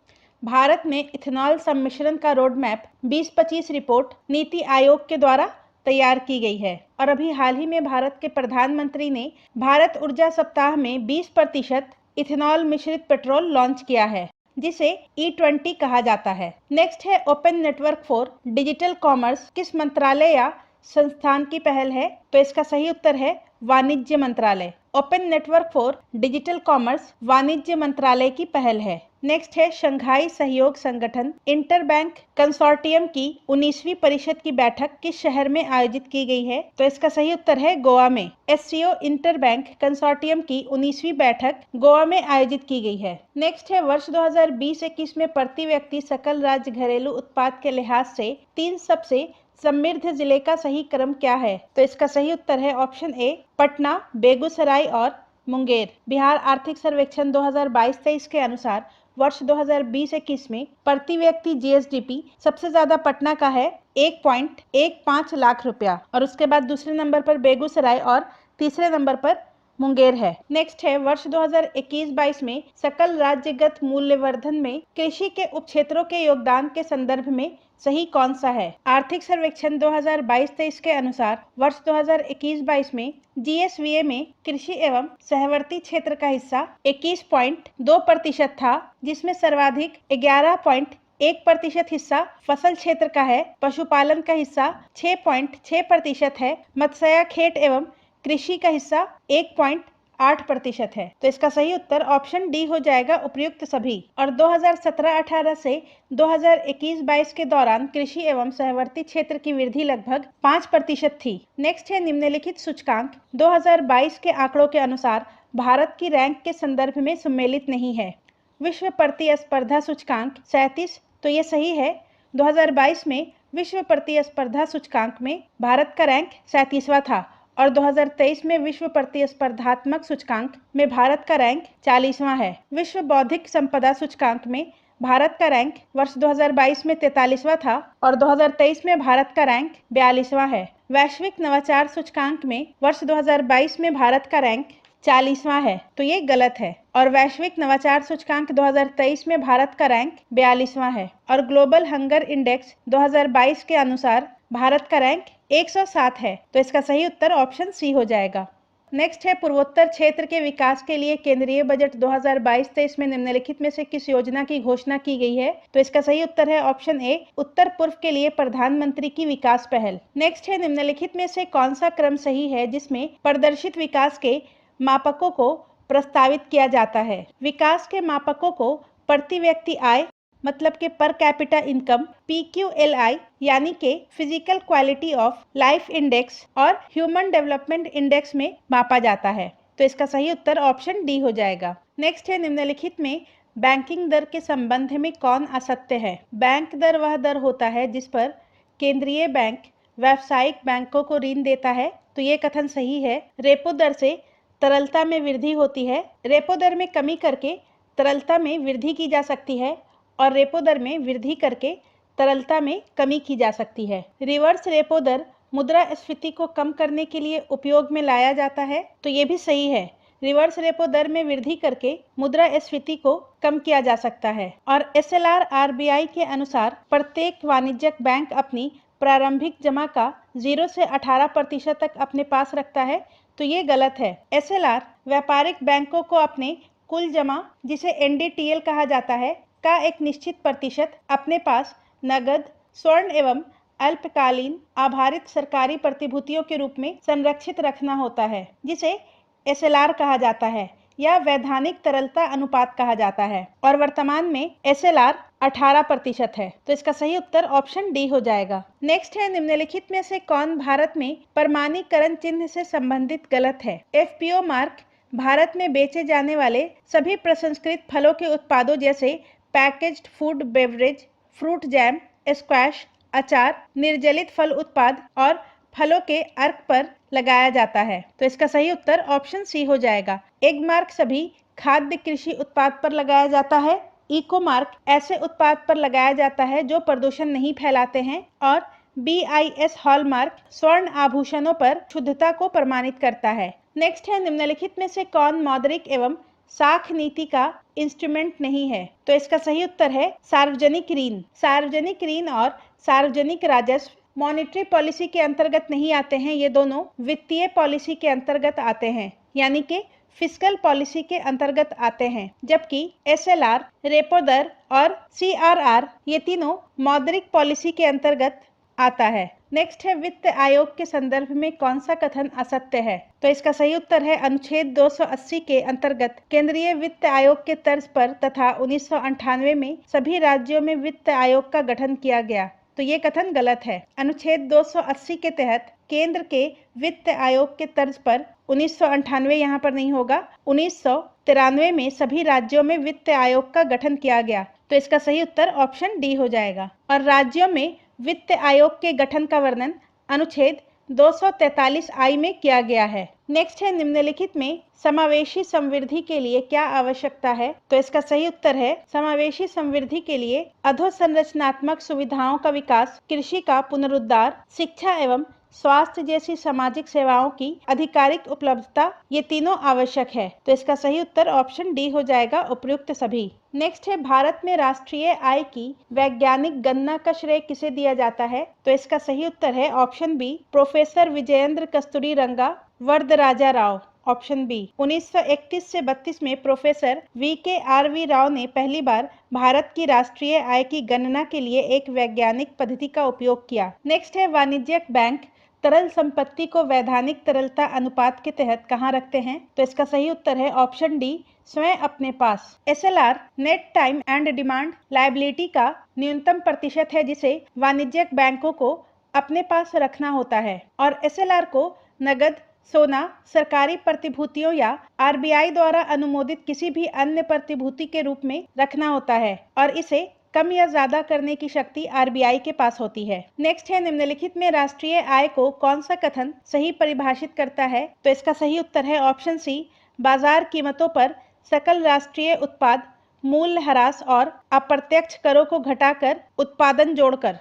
भारत में इथेनॉल सम्मिश्रण का road map 2025 report NITI Aayog के द्वारा तैयार की गई है। और अभी हाल ही में भारत के प्रधानमंत्री ने भारत ऊर्जा सप्ताह में 20% इथेनॉल मिश्रित पेट्रोल लॉन्च किया है जिसे E20 कहा जाता है। नेक्स्ट है, open network for digital commerce किस मंत्रालय या संस्थान की पहल है? तो इसका सही उत्तर है वाणिज्य मंत्रालय। Open network for digital commerce वाणिज्य मंत्रालय की पहल है। नेक्स्ट है, शंघाई सहयोग संगठन इंटरबैंक कंसोर्टियम की 19वीं परिषद की बैठक किस शहर में आयोजित की गई है? तो इसका सही उत्तर है गोवा में। SCO इंटरबैंक कंसोर्टियम की 19वीं बैठक गोवा में आयोजित की गई है। नेक्स्ट है, वर्ष 2020-21 में प्रति व्यक्ति सकल राज्य घरेलू उत्पाद के लिहाज से 3 सबसे समृद्ध जिले का सही क्रम क्या है? तो इसका सही उत्तर है ऑप्शन ए, पटना, बेगूसराय और मुंगेर। बिहार आर्थिक सर्वेक्षण 2022-23 के अनुसार वर्ष 2020-21 में प्रति व्यक्ति जीएसडीपी सबसे ज्यादा पटना का है 1.15 लाख रुपया, और उसके बाद दूसरे नंबर पर बेगूसराय और तीसरे नंबर पर मुंगेर है। नेक्स्ट है वर्ष 2021-22 में सकल राज्यगत मूल्यवर्धन में कृषि के उपक्षेत्रों के योगदान के संदर्भ में सही कौन सा है? आर्थिक सर्वेक्षण 2022-23 के अनुसार वर्ष 2021-22 में जीएसवीए में कृषि एवं सहवर्ती क्षेत्र का हिस्सा 21.2% था, जिसमें सर्वाधिक 11.1% हिस्सा फसल क्षेत्र का है, पशुपालन का हिस्सा 6.6% है, मत्स्याखेट एवं कृषि का हिस्सा 1.8% है। तो इसका सही उत्तर ऑप्शन डी हो जाएगा, उपर्युक्त सभी। और 2017-18 से 2021-22 के दौरान कृषि एवं सहवर्ती क्षेत्र की वृद्धि लगभग 5% थी। नेक्स्ट है निम्नलिखित सूचकांक 2022 के आंकड़ों के अनुसार भारत की रैंक के संदर्भ में सम्मिलित नहीं है। विश्व प्रतिस्पर्धा सूचकांक 37, तो ये सही है। 2022 में विश्व प्रतिस्पर्धा सूचकांक में भारत का रैंक 37वां था और 2023 में विश्व प्रतिस्पर्धात्मक सूचकांक में भारत का रैंक 40वां है। विश्व बौद्धिक संपदा सूचकांक में भारत का रैंक वर्ष 2022 में 43वां था और 2023 में भारत का रैंक 42वां है। वैश्विक नवाचार सूचकांक में वर्ष 2022 में भारत का रैंक 40वां है, तो ये गलत है। और वैश्विक नवाचार सूचकांक 2023 में भारत का रैंक 42वां है। और ग्लोबल हंगर इंडेक्स 2022 के अनुसार भारत का रैंक 107 है, तो इसका सही उत्तर ऑप्शन सी हो जाएगा। नेक्स्ट है पूर्वोत्तर क्षेत्र के विकास के लिए केंद्रीय बजट 2022-23 में निम्नलिखित में से किस योजना की घोषणा की गई है? तो इसका सही उत्तर है ऑप्शन ए, उत्तर पूर्व के लिए प्रधानमंत्री की विकास पहल। नेक्स्ट है निम्नलिखित में से कौन सा क्रम सही है जिसमें प्रदर्शित विकास के मापकों को प्रस्तावित किया जाता है? विकास के मापकों को प्रति व्यक्ति आय मतलब के पर कैपिटा इनकम, PQLI यानी के physical quality of life index और ह्यूमन डेवलपमेंट इंडेक्स में मापा जाता है, तो इसका सही उत्तर ऑप्शन डी हो जाएगा। नेक्स्ट है निम्नलिखित में बैंकिंग दर के संबंध में कौन असत्य है? बैंक दर वह दर होता है जिस पर केंद्रीय बैंक व्यावसायिक बैंकों को ऋण देता है, तो ये कथन सही है। रेपो दर से तरलता में वृद्धि होती है। रेपो दर में कमी करके तरलता में वृद्धि की जा सकती है और रेपो दर में वृद्धि करके तरलता में कमी की जा सकती है। रिवर्स रेपो दर मुद्रास्फीति को कम करने के लिए उपयोग में लाया जाता है, तो ये भी सही है। रिवर्स रेपो दर में वृद्धि करके मुद्रास्फीति को कम किया जा सकता है। और SLR RBI के अनुसार प्रत्येक वाणिज्यिक बैंक अपनी प्रारंभिक जमा का 0 से 18% तक अपने पास रखता है, तो ये गलत है। SLR व्यापारिक बैंकों को अपने कुल जमा, जिसे NDTL कहा जाता है, का एक निश्चित प्रतिशत अपने पास नगद, स्वर्ण एवं अल्पकालीन आधारित सरकारी प्रतिभूतियों के रूप में संरक्षित रखना होता है, जिसे SLR कहा जाता है या वैधानिक तरलता अनुपात कहा जाता है। और वर्तमान में SLR 18% है, तो इसका सही उत्तर ऑप्शन डी हो जाएगा। नेक्स्ट है निम्नलिखित में से कौन भारत में प्रमाणीकरण चिन्ह से संबंधित गलत है? FPO मार्क भारत में बेचे जाने वाले सभी प्रसंस्कृत फलों के उत्पादों जैसे packaged food, beverage, fruit jam, squash, अचार, निर्जलित फल उत्पाद और फलों के अर्क पर लगाया जाता है, तो इसका सही उत्तर ऑप्शन सी हो जाएगा। एग मार्क सभी खाद्य कृषि उत्पाद पर लगाया जाता है। इको मार्क ऐसे उत्पाद पर लगाया जाता है जो प्रदूषण नहीं फैलाते हैं। और BIS हॉलमार्क स्वर्ण आभूषणों पर शुद्धता को प्रमाणित करता है। नेक्स्ट है निम्नलिखित में से कौन मौद्रिक एवं साख नीति का इंस्ट्रूमेंट नहीं है? तो इसका सही उत्तर है सार्वजनिक ऋण। सार्वजनिक ऋण और सार्वजनिक राजस्व मॉनेटरी पॉलिसी के अंतर्गत नहीं आते हैं, ये दोनों वित्तीय पॉलिसी के अंतर्गत आते हैं, यानी कि फिस्कल पॉलिसी के अंतर्गत आते हैं। जबकि SLR, रेपो दर और CRR ये तीनों मौद्रिक पॉलिसी के अंतर्गत आता है। नेक्स्ट है वित्त आयोग के संदर्भ में कौन सा कथन असत्य है? तो इसका सही उत्तर है अनुच्छेद 280 के अंतर्गत केंद्रीय वित्त आयोग के तर्ज पर तथा 1998 में सभी राज्यों में वित्त आयोग का गठन किया गया, तो ये कथन गलत है। अनुच्छेद 280 के तहत केंद्र के वित्त आयोग के तर्ज पर 1998 यहाँ पर नहीं होगा, 1993 में सभी राज्यों में वित्त आयोग का गठन किया गया, तो इसका सही उत्तर ऑप्शन डी हो जाएगा। और राज्यों में वित्त आयोग के गठन का वर्णन अनुच्छेद 243I में किया गया है। नेक्स्ट है, निम्नलिखित में समावेशी समृद्धि के लिए क्या आवश्यकता है? तो इसका सही उत्तर है, समावेशी समृद्धि के लिए अधोसंरचनात्मक सुविधाओं का विकास, कृषि का पुनरुद्धार, शिक्षा एवं स्वास्थ्य जैसी सामाजिक सेवाओं की आधिकारिक उपलब्धता, ये तीनों आवश्यक है। तो इसका सही उत्तर ऑप्शन डी हो जाएगा, उपयुक्त सभी। नेक्स्ट है, भारत में राष्ट्रीय आय की वैज्ञानिक गणना का श्रेय किसे दिया जाता है? तो इसका सही उत्तर है option B, professor Vijayendra Kasturiranga Varadaraja Rao. Option B, 1931 से 32 में प्रोफेसर VKRV राव ने पहली बार भारत की राष्ट्रीय आय की गणना के लिए एक वैज्ञानिक पद्धति का उपयोग किया। नेक्स्ट है, वाणिज्यिक बैंक तरल संपत्ति को वैधानिक तरलता अनुपात के तहत कहाँ रखते हैं? तो इसका सही उत्तर है ऑप्शन डी, स्वयं अपने पास। SLR net time and demand liability का न्यूनतम प्रतिशत है जिसे वाणिज्यिक बैंकों को अपने पास रखना होता है, और SLR को नगद, सोना, सरकारी प्रतिभूतियों या RBI द्वारा अनुमोदित किसी भी अन्य प्रतिभूति के रूप में रखना होता है, और इसे कम या ज्यादा करने की शक्ति RBI के पास होती है। नेक्स्ट है, निम्नलिखित में राष्ट्रीय आय को कौन सा कथन सही परिभाषित करता है? तो इसका सही उत्तर है ऑप्शन सी, बाजार कीमतों पर सकल राष्ट्रीय उत्पाद, मूल्य ह्रास और अप्रत्यक्ष करों को घटाकर उत्पादन जोड़कर।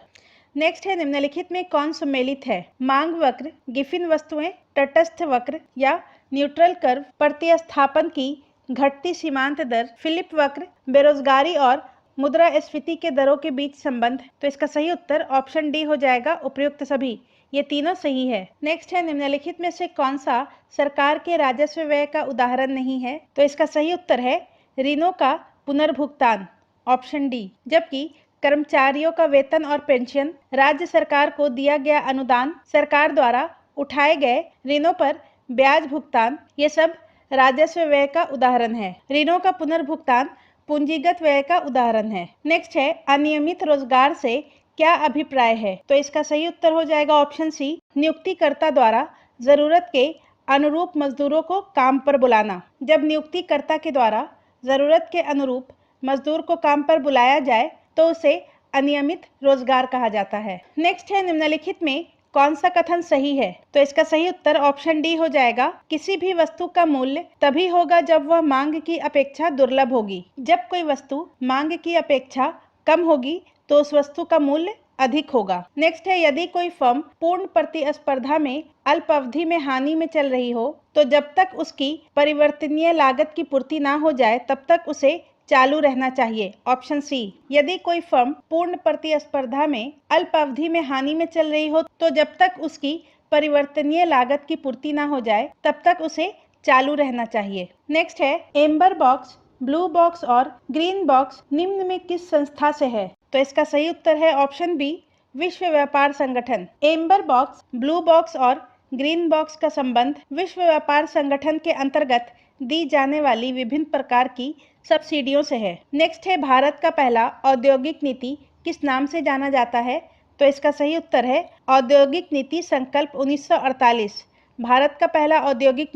नेक्स्ट है, निम्नलिखित में कौन सम्मिलित है? मांग वक्र, गिफिन वस्तुएं, तटस्थ वक्र या न्यूट्रल कर्व, प्रतिस्थापन की घटती सीमांत दर, फिलिप वक्र, बेरोजगारी और मुद्रास्फीति के दरों के बीच संबंध। तो इसका सही उत्तर ऑप्शन डी हो जाएगा, उपयुक्त सभी। ये तीनों सही है। नेक्स्ट है, निम्नलिखित में से कौन सा सरकार के राजस्व व्यय का उदाहरण नहीं है? तो इसका सही उत्तर है ऋणों का पुनर्भुगतान, ऑप्शन डी। जबकि कर्मचारियों का वेतन और पेंशन, राज्य सरकार को दिया गया अनुदान, सरकार द्वारा उठाए गए ऋणों पर ब्याज भुगतान, ये सब राजस्व व्यय का उदाहरण है। ऋणों का पुनर्भुगतान पूंजीगत व्यय का उदाहरण है। नेक्स्ट है, अनियमित रोजगार से क्या अभिप्राय है? तो इसका सही उत्तर हो जाएगा ऑप्शन सी, नियुक्तिकर्ता द्वारा जरूरत के अनुरूप मजदूरों को काम पर बुलाना। जब नियुक्तिकर्ता के द्वारा जरूरत के अनुरूप मजदूर को काम पर बुलाया जाए तो उसे अनियमित रोजगार कहा जाता है। नेक्स्ट है, निम्नलिखित में कौन सा कथन सही है? तो इसका सही उत्तर ऑप्शन डी हो जाएगा, किसी भी वस्तु का मूल्य तभी होगा जब वह मांग की अपेक्षा दुर्लभ होगी। जब कोई वस्तु मांग की अपेक्षा कम होगी तो उस वस्तु का मूल्य अधिक होगा। नेक्स्ट है, यदि कोई फर्म पूर्ण प्रतिस्पर्धा में अल्प अवधि में हानि में चल रही हो तो जब तक उसकी परिवर्तनीय लागत की पूर्ति ना हो जाए तब तक उसे चालू रहना चाहिए, ऑप्शन सी। यदि कोई फर्म पूर्ण प्रतिस्पर्धा में अल्प अवधि में हानि में चल रही हो तो जब तक उसकी परिवर्तनीय लागत की पूर्ति ना हो जाए तब तक उसे चालू रहना चाहिए। नेक्स्ट है, एम्बर बॉक्स, ब्लू बॉक्स और ग्रीन बॉक्स निम्न में किस संस्था से है? तो इसका सही उत्तर है ऑप्शन बी, विश्व व्यापार संगठन। एम्बर बॉक्स, ब्लू बॉक्स और ग्रीन बॉक्स का संबंध विश्व व्यापार संगठन के अंतर्गत दी जाने वाली विभिन्न प्रकार की सब्सिडियों से है। नेक्स्ट है, भारत का पहला औद्योगिक नीति किस नाम से जाना जाता है? तो इसका सही उत्तर है औद्योगिक नीति संकल्प 1948। भारत का पहला औद्योगिक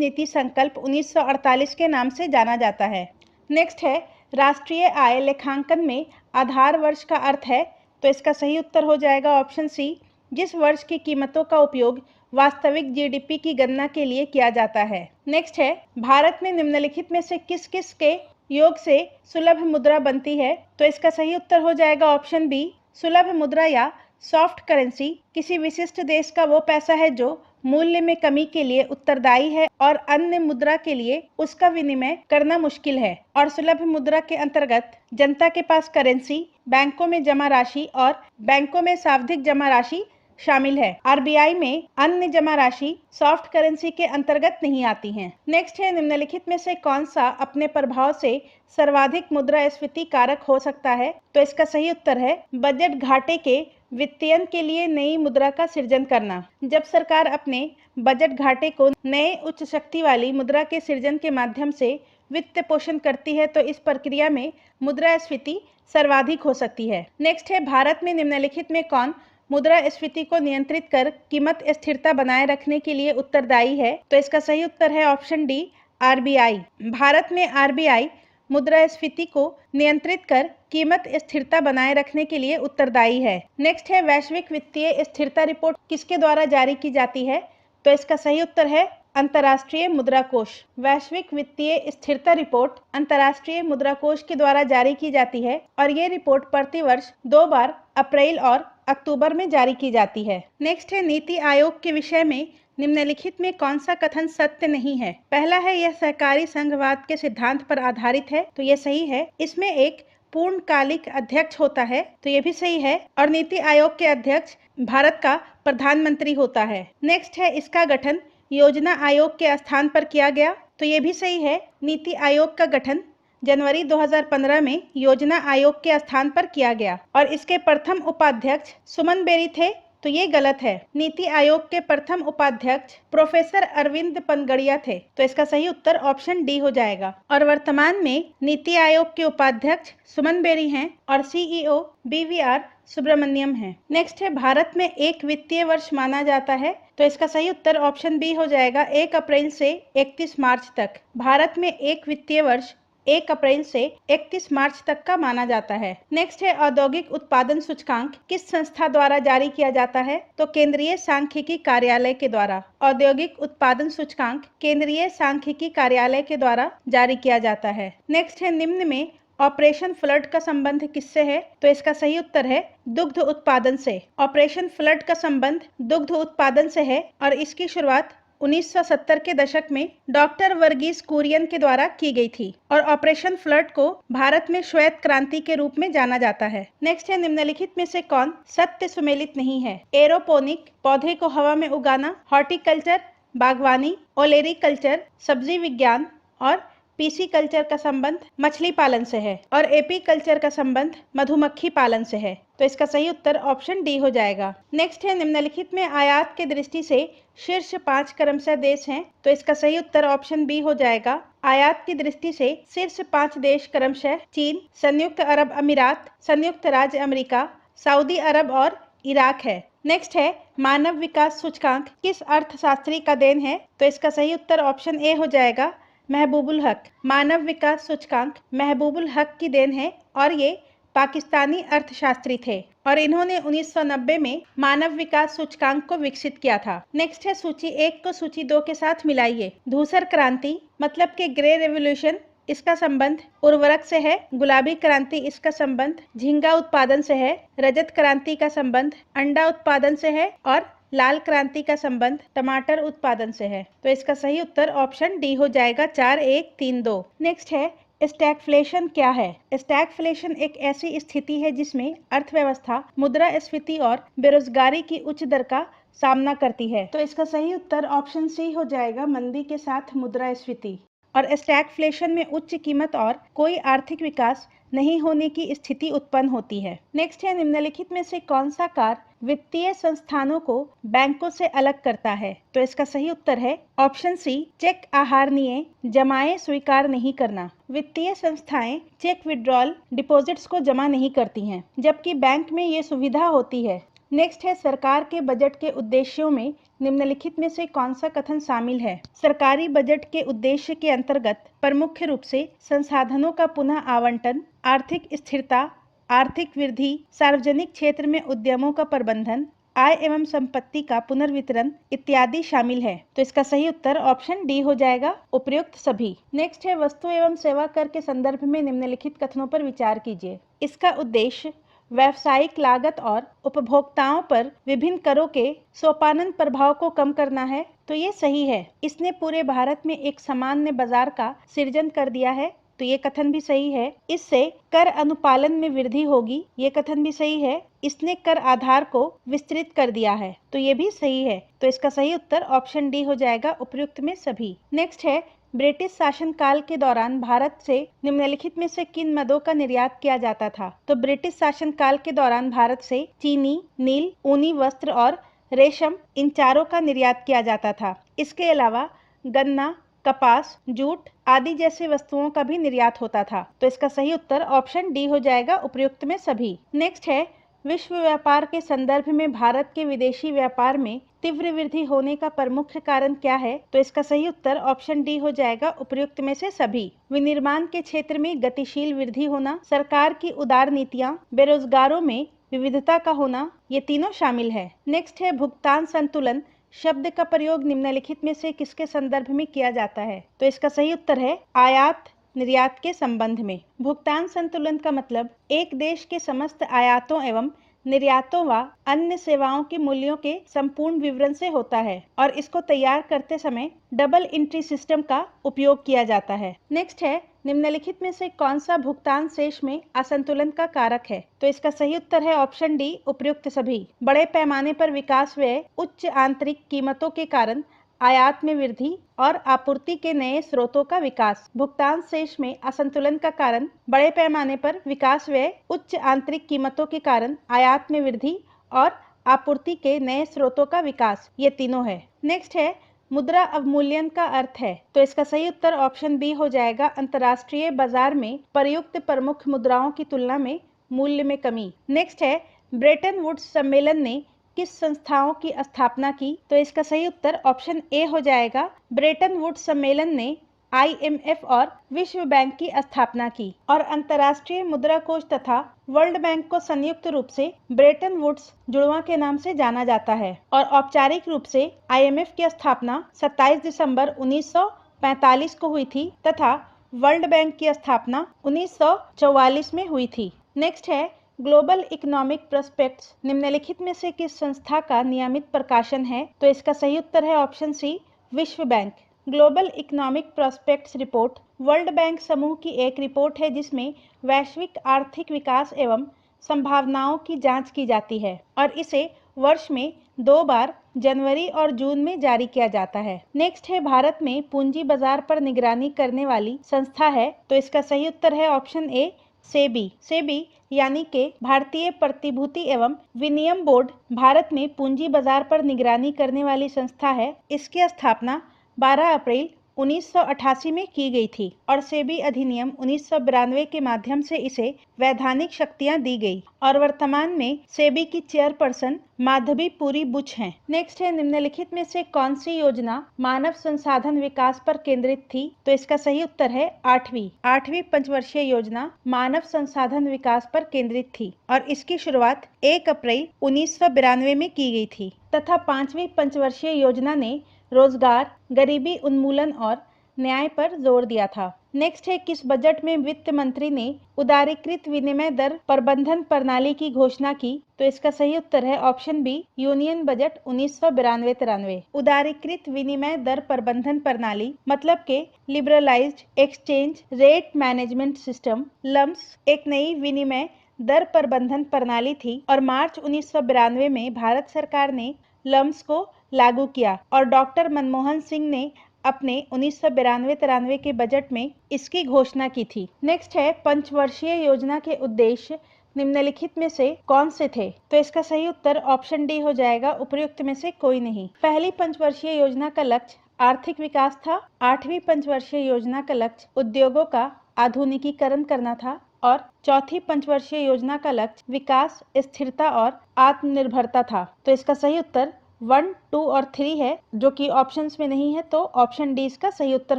नीति संकल्प 1948 के नाम से जाना जाता है। नेक्स्ट है, राष्ट्रीय आय लेखांकन में आधार वर्ष का अर्थ है? तो इसका सही उत्तर हो जाएगा ऑप्शन सी, जिस वर्ष की कीमतों का उपयोग वास्तविक GDP की गणना के लिए किया जाता है। नेक्स्ट है, भारत में निम्नलिखित में से किस किस के योग से सुलभ मुद्रा बनती है? तो इसका सही उत्तर हो जाएगा ऑप्शन बी, सुलभ मुद्रा या सॉफ्ट करेंसी किसी विशिष्ट देश का वो पैसा है जो मूल्य में कमी के लिए उत्तरदायी है और अन्य मुद्रा के लिए उसका विनिमय करना मुश्किल है। और सुलभ मुद्रा के अंतर्गत जनता के पास करेंसी, बैंकों में जमा राशि और बैंकों में सावधिक जमा राशि शामिल है। RBI में अन्य जमा राशि सॉफ्ट करेंसी के अंतर्गत नहीं आती हैं। नेक्स्ट है, निम्नलिखित में से कौन सा अपने प्रभाव से सर्वाधिक मुद्रास्फीति कारक हो सकता है? तो इसका सही उत्तर है बजट घाटे के वित्तीयन के लिए नई मुद्रा का सृजन करना। जब सरकार अपने बजट घाटे को नए उच्च शक्ति वाली मुद्रा के सृजन के माध्यम से वित्त पोषण करती है तो इस प्रक्रिया में मुद्रास्फीति सर्वाधिक हो सकती है। नेक्स्ट है, भारत में निम्नलिखित में कौन मुद्रास्फीति को नियंत्रित कर कीमत स्थिरता बनाए रखने के लिए उत्तरदायी है? तो इसका सही उत्तर है ऑप्शन डी, RBI। भारत में RBI मुद्रास्फीति को नियंत्रित कर कीमत स्थिरता बनाए रखने के लिए उत्तरदायी है। नेक्स्ट है वैश्विक वित्तीय स्थिरता रिपोर्ट किसके द्वारा जारी की जाती है? तो इसका सही उत्तर है अंतर्राष्ट्रीय मुद्रा कोष। वैश्विक वित्तीय स्थिरता रिपोर्ट अंतर्राष्ट्रीय मुद्रा कोष के द्वारा जारी की जाती है और ये रिपोर्ट प्रतिवर्ष 2 बार अप्रैल और अक्टूबर में जारी की जाती है। नेक्स्ट है नीति आयोग के विषय में निम्नलिखित में कौन सा कथन सत्य नहीं है? पहला है यह सहकारी संघवाद के सिद्धांत पर आधारित है, तो यह सही है। इसमें एक पूर्णकालिक अध्यक्ष होता है, तो ये भी सही है। और नीति आयोग के अध्यक्ष भारत का प्रधानमंत्री होता है। नेक्स्ट है इसका गठन योजना आयोग के स्थान पर किया गया, तो ये भी सही है। नीति आयोग का गठन जनवरी 2015 में योजना आयोग के स्थान पर किया गया और इसके प्रथम उपाध्यक्ष सुमन बेरी थे, तो ये गलत है। नीति आयोग के प्रथम उपाध्यक्ष प्रोफेसर अरविंद पनगड़िया थे, तो इसका सही उत्तर ऑप्शन डी हो जाएगा। और वर्तमान में नीति आयोग के उपाध्यक्ष सुमन बेरी हैं और सीईओ BVR सुब्रमण्यम है। नेक्स्ट है भारत में एक वित्तीय वर्ष माना जाता है, तो इसका सही उत्तर ऑप्शन बी हो जाएगा 1 अप्रैल से 31 मार्च तक। भारत में एक वित्तीय वर्ष 1 अप्रैल से 31 मार्च तक का माना जाता है। नेक्स्ट है औद्योगिक उत्पादन सूचकांक किस संस्था द्वारा जारी किया जाता है? तो केंद्रीय सांख्यिकी कार्यालय के द्वारा। औद्योगिक उत्पादन सूचकांक केंद्रीय सांख्यिकी कार्यालय के द्वारा जारी किया जाता है। नेक्स्ट है निम्न में ऑपरेशन फ्लड का संबंध किससे है? तो इसका सही उत्तर है दुग्ध उत्पादन से। ऑपरेशन फ्लड का संबंध दुग्ध उत्पादन से है और इसकी शुरुआत 1970 के दशक में डॉक्टर वर्गीस कुरियन के द्वारा की गई थी और ऑपरेशन फ्लड को भारत में श्वेत क्रांति के रूप में जाना जाता है। नेक्स्ट है निम्नलिखित में से कौन सत्य सुमेलित नहीं है? एरोपोनिक पौधे को हवा में उगाना, हॉर्टिकल्चर बागवानी, ओलेरीकल्चर सब्जी विज्ञान और पीसी कल्चर का संबंध मछली पालन से है और एपी कल्चर का संबंध मधुमक्खी पालन से है, तो इसका सही उत्तर ऑप्शन डी हो जाएगा। नेक्स्ट है निम्नलिखित में आयात की दृष्टि से शीर्ष 5 क्रमशः देश हैं, तो इसका सही उत्तर ऑप्शन बी हो जाएगा। आयात की दृष्टि से शीर्ष 5 देश क्रमशः चीन, संयुक्त अरब अमीरात, संयुक्त राज्य अमेरिका, सऊदी अरब और इराक है। नेक्स्ट है मानव विकास सूचकांक किस अर्थशास्त्री का देन है? तो इसका सही उत्तर ऑप्शन ए हो जाएगा महबूबुल हक। मानव विकास सूचकांक महबूबुल हक की देन है और ये पाकिस्तानी अर्थशास्त्री थे और इन्होंने 1990 में मानव विकास सूचकांक को विकसित किया था। नेक्स्ट है सूची 1 को सूची 2 के साथ मिलाइए। धूसर क्रांति मतलब के ग्रे रेवोल्यूशन, इसका संबंध उर्वरक से है। गुलाबी क्रांति, इसका संबंध झींगा उत्पादन से है। रजत क्रांति का संबंध अंडा उत्पादन से है और लाल क्रांति का संबंध टमाटर उत्पादन से है, तो इसका सही उत्तर ऑप्शन डी हो जाएगा 4, 1, 3, 2। नेक्स्ट है स्टैगफ्लेशन क्या है? स्टैगफ्लेशन एक ऐसी स्थिति है जिसमें अर्थव्यवस्था मुद्रास्फीति और बेरोजगारी की उच्च दर का सामना करती है, तो इसका सही उत्तर ऑप्शन सी हो जाएगा मंदी के साथ मुद्रास्फीति। और स्टैगफ्लेशन में उच्च कीमत और कोई आर्थिक विकास नहीं होने की स्थिति उत्पन्न होती है। नेक्स्ट है निम्नलिखित में से कौन सा कार्य वित्तीय संस्थानों को बैंकों से अलग करता है? तो इसका सही उत्तर है ऑप्शन सी चेक आहरणीय जमाएं स्वीकार नहीं करना। वित्तीय संस्थाएं चेक विड्रॉल डिपॉजिट्स को जमा नहीं करती हैं, जबकि बैंक में ये सुविधा होती है। नेक्स्ट है सरकार के बजट के उद्देश्यों में निम्नलिखित में से कौन सा कथन शामिल है? सरकारी बजट के उद्देश्य के अंतर्गत प्रमुख रूप से संसाधनों का पुनः आवंटन, आर्थिक स्थिरता, आर्थिक वृद्धि, सार्वजनिक क्षेत्र में उद्यमों का प्रबंधन, आय एवं संपत्ति का पुनर्वितरण इत्यादि शामिल है, तो इसका सही उत्तर ऑप्शन डी हो जाएगा उपर्युक्त सभी। नेक्स्ट है वस्तु एवं सेवा कर के संदर्भ में निम्नलिखित कथनों पर विचार कीजिए। इसका उद्देश्य व्यावसायिक लागत और उपभोक्ताओं पर विभिन्न करों के सोपानन प्रभाव को कम करना है, तो ये सही है। इसने पूरे भारत में एक सामान्य बाजार का सृजन कर दिया है, तो ये कथन भी सही है। इससे कर अनुपालन में वृद्धि होगी, ये कथन भी सही है। इसने कर आधार को विस्तृत कर दिया है, तो ये भी सही है। तो इसका सही उत्तर ऑप्शन डी हो जाएगा उपर्युक्त में सभी। नेक्स्ट है ब्रिटिश शासनकाल के दौरान भारत से निम्नलिखित में से किन मदों का निर्यात किया जाता था? तो ब्रिटिश शासनकाल के दौरान भारत से चीनी, नील, ऊनी वस्त्र और रेशम इन चारों का निर्यात किया जाता था। इसके अलावा गन्ना, कपास, जूट आदि जैसी वस्तुओं का भी निर्यात होता था, तो इसका सही उत्तर ऑप्शन डी हो जाएगा उपर्युक्त में सभी। नेक्स्ट है विश्व व्यापार के संदर्भ में भारत के विदेशी व्यापार में तीव्र वृद्धि होने का प्रमुख कारण क्या है? तो इसका सही उत्तर ऑप्शन डी हो जाएगा, उपर्युक्त में से सभी। विनिर्माण के क्षेत्र में गतिशील वृद्धि होना, सरकार की उदार नीतियां, बेरोजगारों में विविधता का होना, ये तीनों शामिल है। नेक्स्ट है भुगतान संतुलन शब्द का प्रयोग निम्नलिखित में से किसके संदर्भ में किया जाता है? तो इसका सही उत्तर है आयात निर्यात के संबंध में। भुगतान संतुलन का मतलब एक देश के समस्त आयातों एवं निर्यातों व अन्य सेवाओं के मूल्यों के संपूर्ण विवरण से होता है और इसको तैयार करते समय डबल एंट्री सिस्टम का उपयोग किया जाता है। नेक्स्ट है निम्नलिखित में से कौन सा भुगतान शेष में असंतुलन का कारक है? तो इसका सही उत्तर है ऑप्शन डी, उपर्युक्त सभी। बड़े पैमाने पर विकास व्यय, उच्च आंतरिक कीमतों के कारण आयात में वृद्धि और आपूर्ति के नए स्रोतों का विकास। भुगतान शेष में असंतुलन का कारण बड़े पैमाने पर विकास व्यय, उच्च आंतरिक कीमतों के कारण आयात में वृद्धि और आपूर्ति के नए स्रोतों का विकास, ये तीनों है। नेक्स्ट है मुद्रा अवमूल्यन का अर्थ है? तो इसका सही उत्तर ऑप्शन बी हो जाएगा, अंतर्राष्ट्रीय बाजार में प्रयुक्त प्रमुख मुद्राओं की तुलना में मूल्य में कमी। नेक्स्ट है ब्रेटन वुड्स सम्मेलन ने किस संस्थाओं की स्थापना की? तो इसका सही उत्तर ऑप्शन ए हो जाएगा, ब्रेटन वुड्स सम्मेलन ने IMF और विश्व बैंक की स्थापना की। और अंतर्राष्ट्रीय मुद्रा कोष तथा वर्ल्ड बैंक को संयुक्त रूप से ब्रेटन वुड्स जुड़वां के नाम से जाना जाता है और औपचारिक रूप से IMF की स्थापना 27 दिसंबर 1945 को हुई थी तथा वर्ल्ड बैंक की स्थापना 1944 में हुई थी। नेक्स्ट है ग्लोबल इकोनॉमिक प्रोस्पेक्ट्स निम्नलिखित में से किस संस्था का नियमित प्रकाशन है? तो इसका सही उत्तर है ऑप्शन सी, विश्व bank. Global economic prospects report world bank समूह की एक रिपोर्ट है जिसमें वैश्विक आर्थिक विकास एवं संभावनाओं की जांच की जाती है और इसे वर्ष में 2 बार जनवरी और जून में जारी किया जाता है। नेक्स्ट है भारत में पूंजी बाजार पर निगरानी करने वाली संस्था है? तो इसका सही उत्तर है ऑप्शन ए, सेबी। सेबी यानी कि भारतीय प्रतिभूति एवं विनिमय बोर्ड भारत में पूंजी बाजार पर निगरानी करने वाली संस्था है। इसकी स्थापना 12 अप्रैल 1988 में की गई थी और सेबी अधिनियम 1992 के माध्यम से इसे वैधानिक शक्तियां दी गई और वर्तमान में सेबी की चेयरपर्सन माधवी पुरी बुच हैं। नेक्स्ट है निम्नलिखित में से कौन सी योजना मानव संसाधन विकास पर केंद्रित थी? तो इसका सही उत्तर है आठवीं पंचवर्षीय योजना मानव संसाधन विकास पर केंद्रित थी और इसकी शुरुआत 1 अप्रैल 1992 में की गई थी तथा 5वीं पंचवर्षीय योजना ने रोजगार, गरीबी उन्मूलन और न्याय पर जोर दिया था। नेक्स्ट है किस बजट में वित्त मंत्री ने उदारीकृत विनिमय दर प्रबंधन प्रणाली की घोषणा की? तो इसका सही उत्तर है ऑप्शन बी, यूनियन बजट 1992-93। उदारीकृत विनिमय दर प्रबंधन प्रणाली मतलब के liberalized exchange rate management system लम्स एक नई विनिमय दर प्रबंधन प्रणाली थी और मार्च 1992 में भारत सरकार ने लम्स को लागू किया और डॉक्टर मनमोहन सिंह ने अपने 1992-93 के बजट में इसकी घोषणा की थी। नेक्स्ट है पंचवर्षीय योजना के उद्देश्य निम्नलिखित में से कौन से थे? तो इसका सही उत्तर ऑप्शन डी हो जाएगा, उपर्युक्त में से कोई नहीं। पहली पंचवर्षीय योजना का लक्ष्य आर्थिक विकास था। 8वीं पंचवर्षीय योजना का लक्ष्य उद्योगों का आधुनिकीकरण करना था और चौथी पंचवर्षीय योजना का लक्ष्य विकास, स्थिरता और आत्मनिर्भरता था। तो इसका सही उत्तर 1, 2 और 3 है जो कि ऑप्शंस में नहीं है, तो ऑप्शन डी इसका सही उत्तर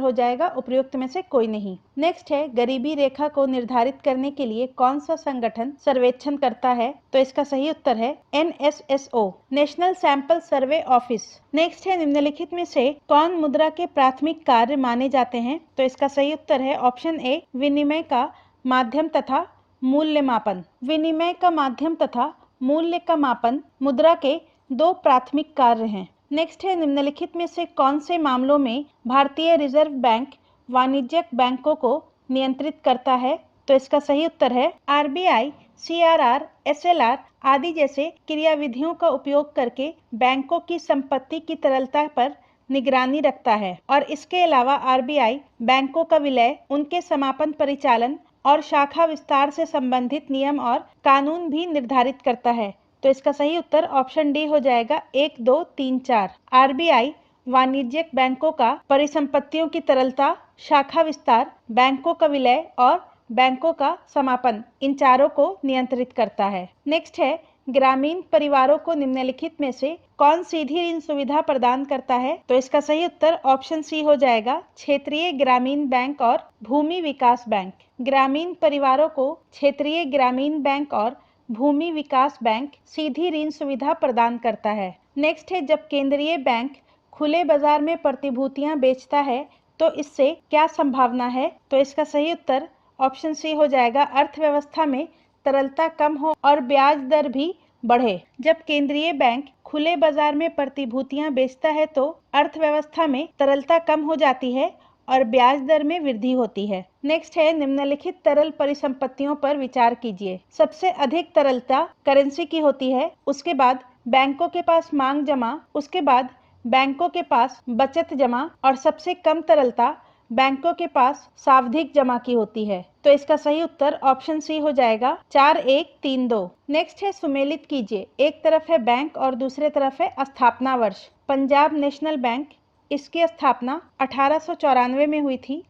हो जाएगा, उपर्युक्त में से कोई नहीं। नेक्स्ट है गरीबी रेखा को निर्धारित करने के लिए कौन सा संगठन सर्वेक्षण करता है? तो इसका सही उत्तर है NSSO, national sample survey office. Next है निम्नलिखित में से कौन मुद्रा के प्राथमिक कार्य माने जाते हैं? तो इसका सही उत्तर है ऑप्शन ए, विनिमय का माध्यम तथा मूल्य मापन। विनिमय का माध्यम तथा मूल्य का मापन मुद्रा के 2 प्राथमिक कार्य हैं। नेक्स्ट है निम्नलिखित में से कौन से मामलों में भारतीय रिजर्व बैंक वाणिज्यिक बैंकों को नियंत्रित करता है? तो इसका सही उत्तर है RBI, CRR, SLR आदि जैसे क्रियाविधियों का उपयोग करके बैंकों की संपत्ति की तरलता पर निगरानी रखता है और इसके अलावा RBI बैंकों का विलय, उनके समापन, परिचालन और शाखा विस्तार से संबंधित नियम और कानून भी निर्धारित करता है। तो इसका सही उत्तर ऑप्शन डी हो जाएगा, 1, 2, 3, 4। RBI वाणिज्यिक बैंकों का परिसंपत्तियों की तरलता, शाखा विस्तार, बैंकों का विलय और बैंकों का समापन, इन चारों को नियंत्रित करता है। नेक्स्ट है ग्रामीण परिवारों को निम्नलिखित में से कौन सीधी ऋण सुविधा प्रदान करता है? तो इसका सही उत्तर ऑप्शन सी हो जाएगा, क्षेत्रीय ग्रामीण बैंक और भूमि विकास बैंक। ग्रामीण परिवारों को क्षेत्रीय ग्रामीण बैंक और भूमि विकास बैंक सीधी ऋण सुविधा प्रदान करता है। नेक्स्ट है, जब केंद्रीय बैंक खुले बाजार में प्रतिभूतियां बेचता है तो इससे क्या संभावना है? तो इसका सही उत्तर ऑप्शन सी हो जाएगा, अर्थव्यवस्था में तरलता कम हो और ब्याज दर भी बढ़े। जब केंद्रीय बैंक खुले बाजार में प्रतिभूतियां बेचता है तो अर्थव्यवस्था में तरलता कम हो जाती है और ब्याज दर में वृद्धि होती है। नेक्स्ट है, निम्नलिखित तरल परिसंपत्तियों पर विचार कीजिए। सबसे अधिक तरलता करेंसी की होती है, उसके बाद बैंकों के पास मांग जमा, उसके बाद बैंकों के पास बचत जमा और सबसे कम तरलता बैंकों के पास सावधिक जमा की होती है। तो इसका सही उत्तर ऑप्शन सी हो जाएगा, 4132। नेक्स्ट है, सुमेलित कीजिए। एक तरफ है बैंक और दूसरे तरफ है स्थापना वर्ष। पंजाब नेशनल बैंक, इसकी स्थापना 1894 में हुई थी।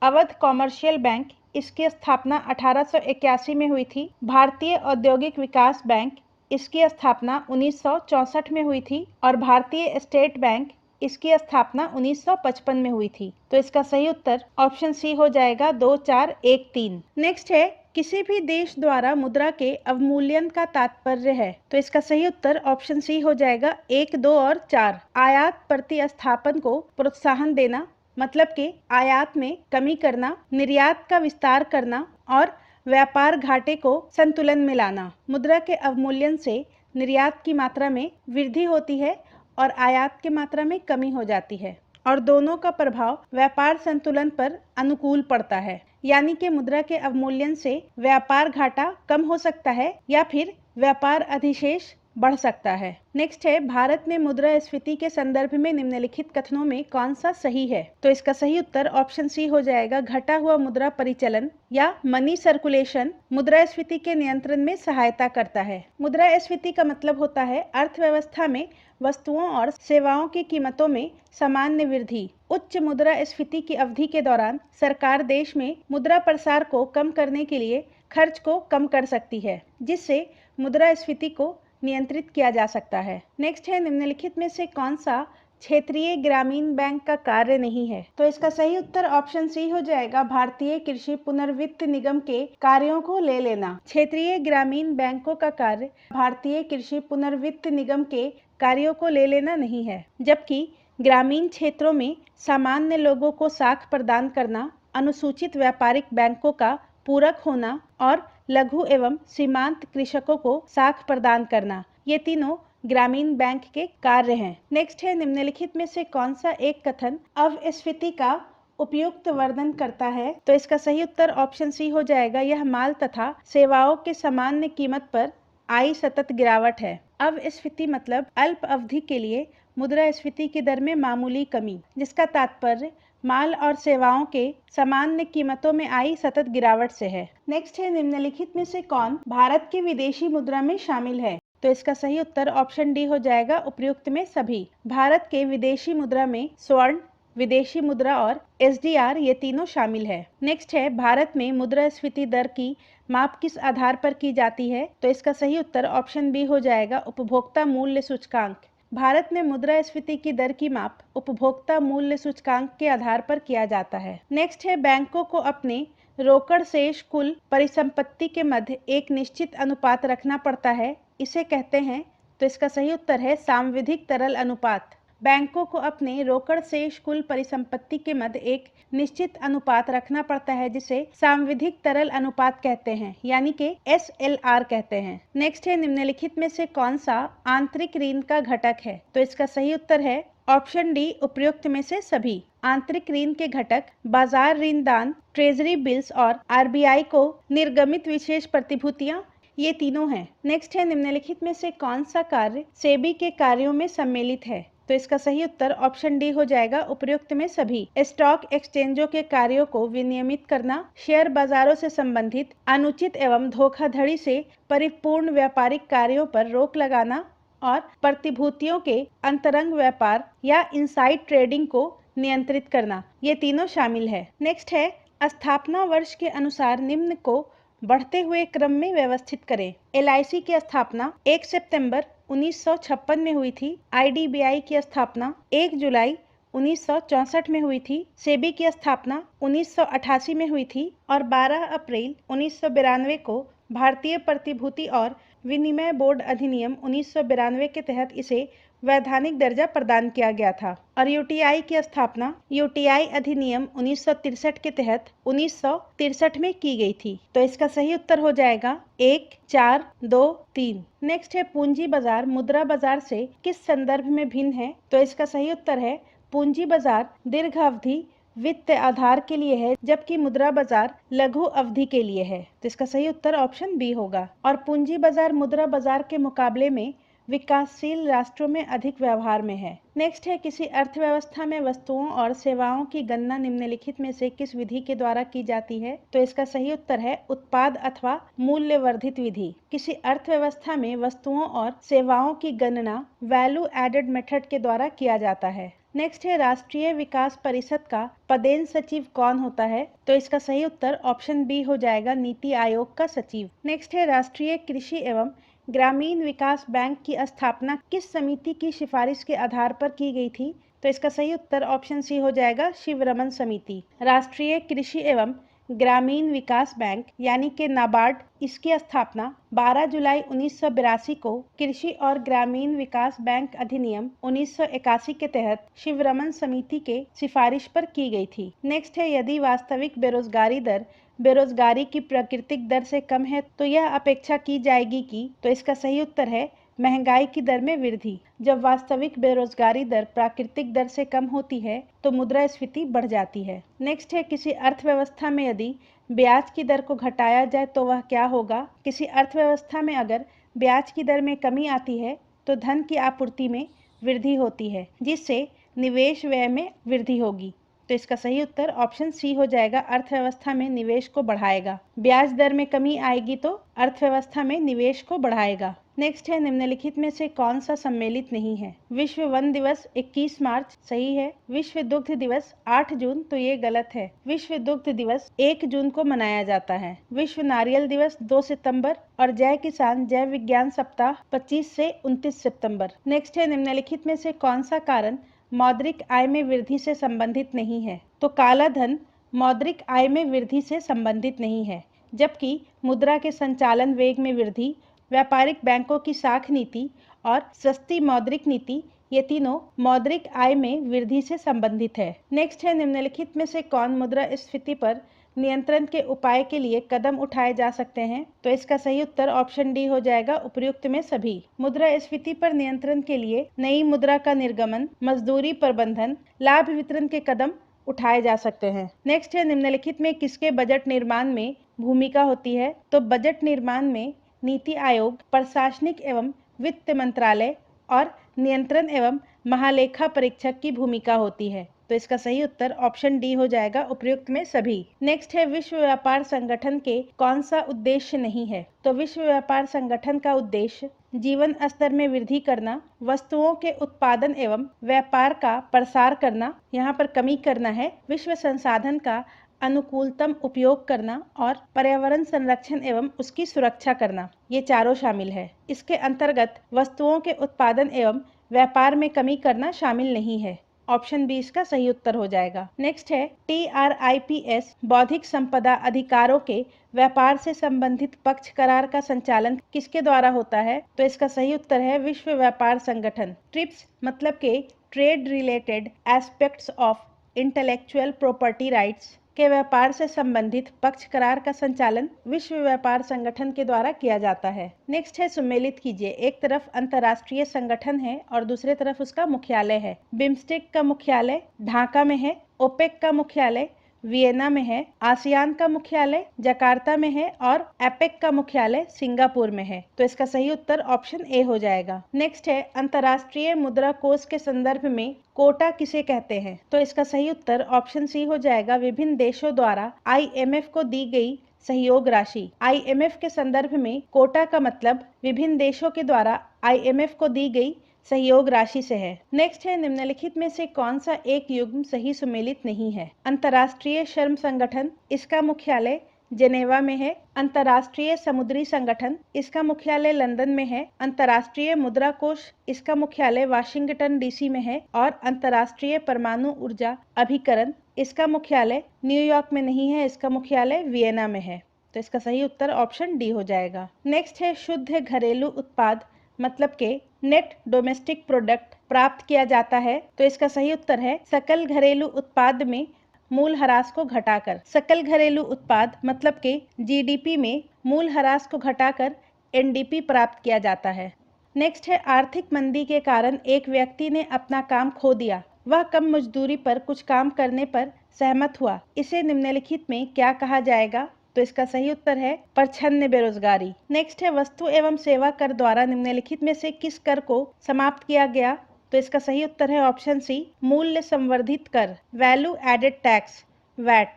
अवध कॉमर्शियल बैंक, इसकी स्थापना 1881 में हुई थी। भारतीय औद्योगिक विकास बैंक, इसकी स्थापना 1964 में हुई थी और भारतीय स्टेट बैंक, इसकी स्थापना 1955 में हुई थी। तो इसका सही उत्तर ऑप्शन सी हो जाएगा, 2413। नेक्स्ट है, किसी भी देश द्वारा मुद्रा के अवमूल्यन का तात्पर्य है। तो इसका सही उत्तर ऑप्शन सी हो जाएगा, 1, 2 और 4। आयात प्रतिस्थापन को प्रोत्साहन देना, मतलब कि आयात में कमी करना, निर्यात का विस्तार करना और व्यापार घाटे को संतुलन में लाना। मुद्रा के अवमूल्यन से निर्यात की मात्रा में वृद्धि होती है और आयात की मात्रा में कमी हो जाती है और दोनों का प्रभाव व्यापार संतुलन पर अनुकूल पड़ता है। यानी कि मुद्रा के अवमूल्यन से व्यापार घाटा कम हो सकता है या फिर व्यापार अधिशेष बढ़ सकता है। नेक्स्ट है, भारत में मुद्रास्फीति के संदर्भ में निम्नलिखित कथनों में कौन सा सही है? तो इसका सही उत्तर ऑप्शन सी हो जाएगा, घटा हुआ मुद्रा परिचलन या मनी सर्कुलेशन मुद्रास्फीति के नियंत्रण में सहायता करता है। मुद्रास्फीति का मतलब होता है अर्थव्यवस्था में वस्तुओं और सेवाओं की कीमतों में सामान्य वृद्धि। उच्च मुद्रास्फीति की अवधि के दौरान सरकार देश में मुद्रा प्रसार को कम करने के लिए खर्च को कम कर सकती है, जिससे मुद्रास्फीति को नियंत्रित किया जा सकता है। नेक्स्ट है, निम्नलिखित में से कौन सा क्षेत्रीय ग्रामीण बैंक का कार्य नहीं है? तो इसका सही उत्तर ऑप्शन सी हो जाएगा, भारतीय कृषि पुनर्वित्त निगम के कार्यों को ले लेना। क्षेत्रीय ग्रामीण बैंकों का कार्य भारतीय कृषि पुनर्वित्त निगम के कार्यों को ले लेना नहीं है, जबकि ग्रामीण क्षेत्रों में सामान्य लोगों को साख प्रदान करना, अनुसूचित व्यापारिक बैंकों का पूरक होना और लघु एवं सीमांत कृषकों को साख प्रदान करना, ये तीनों ग्रामीण बैंक के कार्य हैं। नेक्स्ट है, निम्नलिखित में से कौन सा एक कथन अपस्फीति का उपयुक्त वर्णन करता है? तो इसका सही उत्तर ऑप्शन सी हो जाएगा, यह माल तथा सेवाओं के सामान्य कीमत पर आई सतत गिरावट है। अपस्फीति मतलब अल्प अवधि के लिए मुद्रास्फीति की दर में मामूली कमी, जिसका तात्पर्य माल और सेवाओं के सामान्य कीमतों में आई सतत गिरावट से है। नेक्स्ट है, निम्नलिखित में से कौन भारत की विदेशी मुद्रा में शामिल है? तो इसका सही उत्तर ऑप्शन डी हो जाएगा, उपर्युक्त में सभी। भारत के विदेशी मुद्रा में स्वर्ण, विदेशी मुद्रा और SDR ये तीनों शामिल है। नेक्स्ट है, भारत में मुद्रास्फीति दर की माप किस आधार पर की जाती है? तो इसका सही उत्तर ऑप्शन बी हो जाएगा, उपभोक्ता मूल्य सूचकांक। भारत में मुद्रास्फीति की दर की माप उपभोक्ता मूल्य सूचकांक के आधार पर किया जाता है। नेक्स्ट है, बैंकों को अपने रोकड़ शेष कुल परिसंपत्ति के मध्य एक निश्चित अनुपात रखना पड़ता है, इसे कहते हैं। तो इसका सही उत्तर है सांविधिक तरल अनुपात। बैंकों को अपने रोकड़ शेष कुल परिसंपत्ति के मध्य एक निश्चित अनुपात रखना पड़ता है, जिसे सांविधिक तरल अनुपात कहते हैं, यानी कि SLR कहते हैं। नेक्स्ट है, निम्नलिखित में से कौन सा आंतरिक ऋण का घटक है? तो इसका सही उत्तर है ऑप्शन डी, उपर्युक्त में से सभी। आंतरिक ऋण के घटक बाजार ऋण दान, ट्रेजरी बिल्स और RBI को निर्गमित विशेष प्रतिभूतियां, ये तीनों हैं। नेक्स्ट है, निम्नलिखित में से कौन सा कार्य सेबी के कार्यों में सम्मिलित है? तो इसका सही उत्तर ऑप्शन डी हो जाएगा, उपर्युक्त में सभी। स्टॉक एक्सचेंजों के कार्यों को विनियमित करना, शेयर बाजारों से संबंधित अनुचित एवं धोखाधड़ी से परिपूर्ण व्यापारिक कार्यों पर रोक लगाना और प्रतिभूतियों के अंतरंग व्यापार या इनसाइड ट्रेडिंग को नियंत्रित करना, ये तीनों शामिल है। नेक्स्ट है, स्थापना वर्ष के अनुसार निम्न को बढ़ते हुए क्रम में व्यवस्थित करें। LIC की स्थापना 1 सितंबर 1956 में हुई थी। IDBI की स्थापना 1 जुलाई 1964 में हुई थी। सेबी की स्थापना 1988 में हुई थी और 12 अप्रैल 1992 को भारतीय प्रतिभूति और विनिमय बोर्ड अधिनियम 1992 के तहत इसे वैधानिक दर्जा प्रदान किया गया था। और UTI की स्थापना UTI अधिनियम 1963 के तहत 1963 में की गई थी। तो इसका सही उत्तर हो जाएगा 1, 4, 2, 3। नेक्स्ट है पूंजी बाजार मुद्रा बाजार से किस संदर्भ में भिन्न है? तो इसका सही उत्तर है पूंजी बाजार दीर्घ अवधि वित्त आधार के लिए है, जबकि मुद्रा बाजार लघु अवधि के लिए है। तो इसका सही उत्तर ऑप्शन बी होगा। और पूंजी बाजार मुद्रा बाजार के मुकाबले में विकासशील राष्ट्रों में अधिक व्यवहार में है। नेक्स्ट है किसी अर्थव्यवस्था में वस्तुओं और सेवाओं की गणना निम्नलिखित में से किस विधि के द्वारा की जाती है? तो इसका सही उत्तर है उत्पाद अथवा मूल्य वर्धित विधि। किसी अर्थव्यवस्था में वस्तुओं और सेवाओं की गणना वैल्यू एडेड मेथड के द्वारा किया जाता है। नेक्स्ट है राष्ट्रीय विकास परिषद का पदेन सचिव कौन होता है? तो इसका सही उत्तर ऑप्शन बी हो जाएगा नीति आयोग का सचिव। नेक्स्ट है राष्ट्रीय कृषि एवं ग्रामीण विकास बैंक की स्थापना किस समिति की सिफारिश के आधार पर की गई थी? तो इसका सही उत्तर ऑप्शन सी हो जाएगा शिवरमन समिति। राष्ट्रीय कृषि एवं ग्रामीण विकास बैंक यानी कि नाबार्ड, इसकी स्थापना 12 जुलाई 1982 को कृषि और ग्रामीण विकास बैंक अधिनियम 1981 के तहत शिवरमन समिति के सिफारिश पर की गई थी। नेक्स्ट है यदि वास्तविक बेरोजगारी दर बेरोजगारी की प्राकृतिक दर से कम है तो यह अपेक्षा की जाएगी कि, तो इसका सही उत्तर है महंगाई की दर में वृद्धि। जब वास्तविक बेरोजगारी दर प्राकृतिक दर से कम होती है तो मुद्रास्फीति बढ़ जाती है। नेक्स्ट है किसी अर्थव्यवस्था में यदि ब्याज की दर को घटाया जाए तो वह क्या होगा? किसी अर्थव्यवस्था में अगर ब्याज की दर में कमी आती है तो धन की आपूर्ति में वृद्धि होती है, जिससे निवेश व्यय में वृद्धि होगी। तो इसका सही उत्तर ऑप्शन सी हो जाएगा अर्थव्यवस्था में निवेश को बढ़ाएगा। ब्याज दर में कमी आएगी तो अर्थव्यवस्था में निवेश को बढ़ाएगा। नेक्स्ट है निम्नलिखित में से कौन सा सम्मिलित नहीं है? विश्व वन दिवस 21 मार्च सही है। विश्व दुग्ध दिवस 8 जून तो ये गलत है। विश्व दुग्ध दिवस 1 जून को मनाया जाता है। विश्व नारियल दिवस 2 सितंबर और जय किसान जय विज्ञान सप्ताह 25 से 29 सितंबर। नेक्स्ट है निम्नलिखित में से कौन सा कारण मौद्रिक आय में वृद्धि से संबंधित नहीं है? तो काला धन मौद्रिक आय में वृद्धि से संबंधित नहीं है, जबकि मुद्रा के संचालन वेग में वृद्धि, व्यापारिक बैंकों की साख नीति और सस्ती मौद्रिक नीति, ये तीनों मौद्रिक आय में वृद्धि से संबंधित है। नेक्स्ट है निम्नलिखित में से कौन मुद्रास्फीति पर नियंत्रण के उपाय के लिए कदम उठाए जा सकते हैं? तो इसका सही उत्तर ऑप्शन डी हो जाएगा उपयुक्त में सभी। मुद्रास्फीति पर नियंत्रण के लिए नई मुद्रा का निर्गमन, मजदूरी प्रबंधन, लाभ वितरण के कदम उठाए जा सकते हैं। नेक्स्ट है निम्नलिखित में किसके बजट निर्माण में भूमिका होती है? तो बजट निर्माण में नीति आयोग, प्रशासनिक एवं वित्त मंत्रालय और नियंत्रण एवं महालेखा परीक्षक की भूमिका होती है। तो इसका सही उत्तर ऑप्शन डी हो जाएगा उपयुक्त में सभी। नेक्स्ट है विश्व व्यापार संगठन के कौन सा उद्देश्य नहीं है? तो विश्व व्यापार संगठन का उद्देश्य जीवन स्तर में वृद्धि करना, वस्तुओं के उत्पादन एवं व्यापार का प्रसार करना, यहाँ पर कमी करना है, विश्व संसाधन का अनुकूलतम उपयोग करना और पर्यावरण संरक्षण एवं उसकी सुरक्षा करना, ये चारों शामिल है। इसके अंतर्गत वस्तुओं के उत्पादन एवं व्यापार में कमी करना शामिल नहीं है। ऑप्शन बी इसका सही उत्तर हो जाएगा। नेक्स्ट है TRIPS बौद्धिक संपदा अधिकारों के व्यापार से संबंधित पक्ष करार का संचालन किसके द्वारा होता है? तो इसका सही उत्तर है विश्व व्यापार संगठन। ट्रिप्स मतलब के trade related aspects of intellectual property rights के व्यापार से संबंधित पक्ष करार का संचालन विश्व व्यापार संगठन के द्वारा किया जाता है। नेक्स्ट है सुमेलित कीजिए। एक तरफ अंतर्राष्ट्रीय संगठन है और दूसरे तरफ उसका मुख्यालय है। बिम्स्टेक का मुख्यालय ढाका में है, ओपेक का मुख्यालय वियना में है, आसियान का मुख्यालय जकार्ता में है और एपेक का मुख्यालय सिंगापुर में है। तो इसका सही उत्तर ऑप्शन ए हो जाएगा। नेक्स्ट है अंतर्राष्ट्रीय मुद्रा कोष के संदर्भ में कोटा किसे कहते हैं? तो इसका सही उत्तर ऑप्शन सी हो जाएगा विभिन्न देशों द्वारा IMF को दी गई सहयोग राशि। IMF के संदर्भ में कोटा का मतलब विभिन्न देशों के द्वारा IMF को दी गई सहयोग राशि से है। नेक्स्ट है निम्नलिखित में से कौन सा एक युग्म सही सुमेलित नहीं है? अंतर्राष्ट्रीय श्रम संगठन, इसका मुख्यालय जेनेवा में है। अंतर्राष्ट्रीय समुद्री संगठन, इसका मुख्यालय लंदन में है। अंतर्राष्ट्रीय मुद्रा कोष, इसका मुख्यालय वाशिंगटन डीसी में है। और अंतर्राष्ट्रीय परमाणु ऊर्जा अभिकरण, इसका मुख्यालय न्यूयॉर्क में नहीं है, इसका मुख्यालय वियना में है। तो इसका सही उत्तर ऑप्शन डी हो जाएगा। नेक्स्ट है शुद्ध घरेलू उत्पाद मतलब के नेट डोमेस्टिक प्रोडक्ट प्राप्त किया जाता है। तो इसका सही उत्तर है सकल घरेलू उत्पाद में मूलह्रास को घटाकर। सकल घरेलू उत्पाद मतलब के जीडीपी में मूलह्रास को घटाकर एनडीपी प्राप्त किया जाता है। नेक्स्ट है आर्थिक मंदी के कारण एक व्यक्ति ने अपना काम खो दिया। वह कम मजदूरी पर कुछ काम करने पर सहमत हुआ। इसे निम्नलिखित में क्या कहा जाएगा? तो इसका सही उत्तर है प्रच्छन्न बेरोजगारी। नेक्स्ट है वस्तु एवं सेवा कर द्वारा निम्नलिखित में से किस कर को समाप्त किया गया? तो इसका सही उत्तर है ऑप्शन सी मूल्य संवर्धित कर, value added tax, VAT.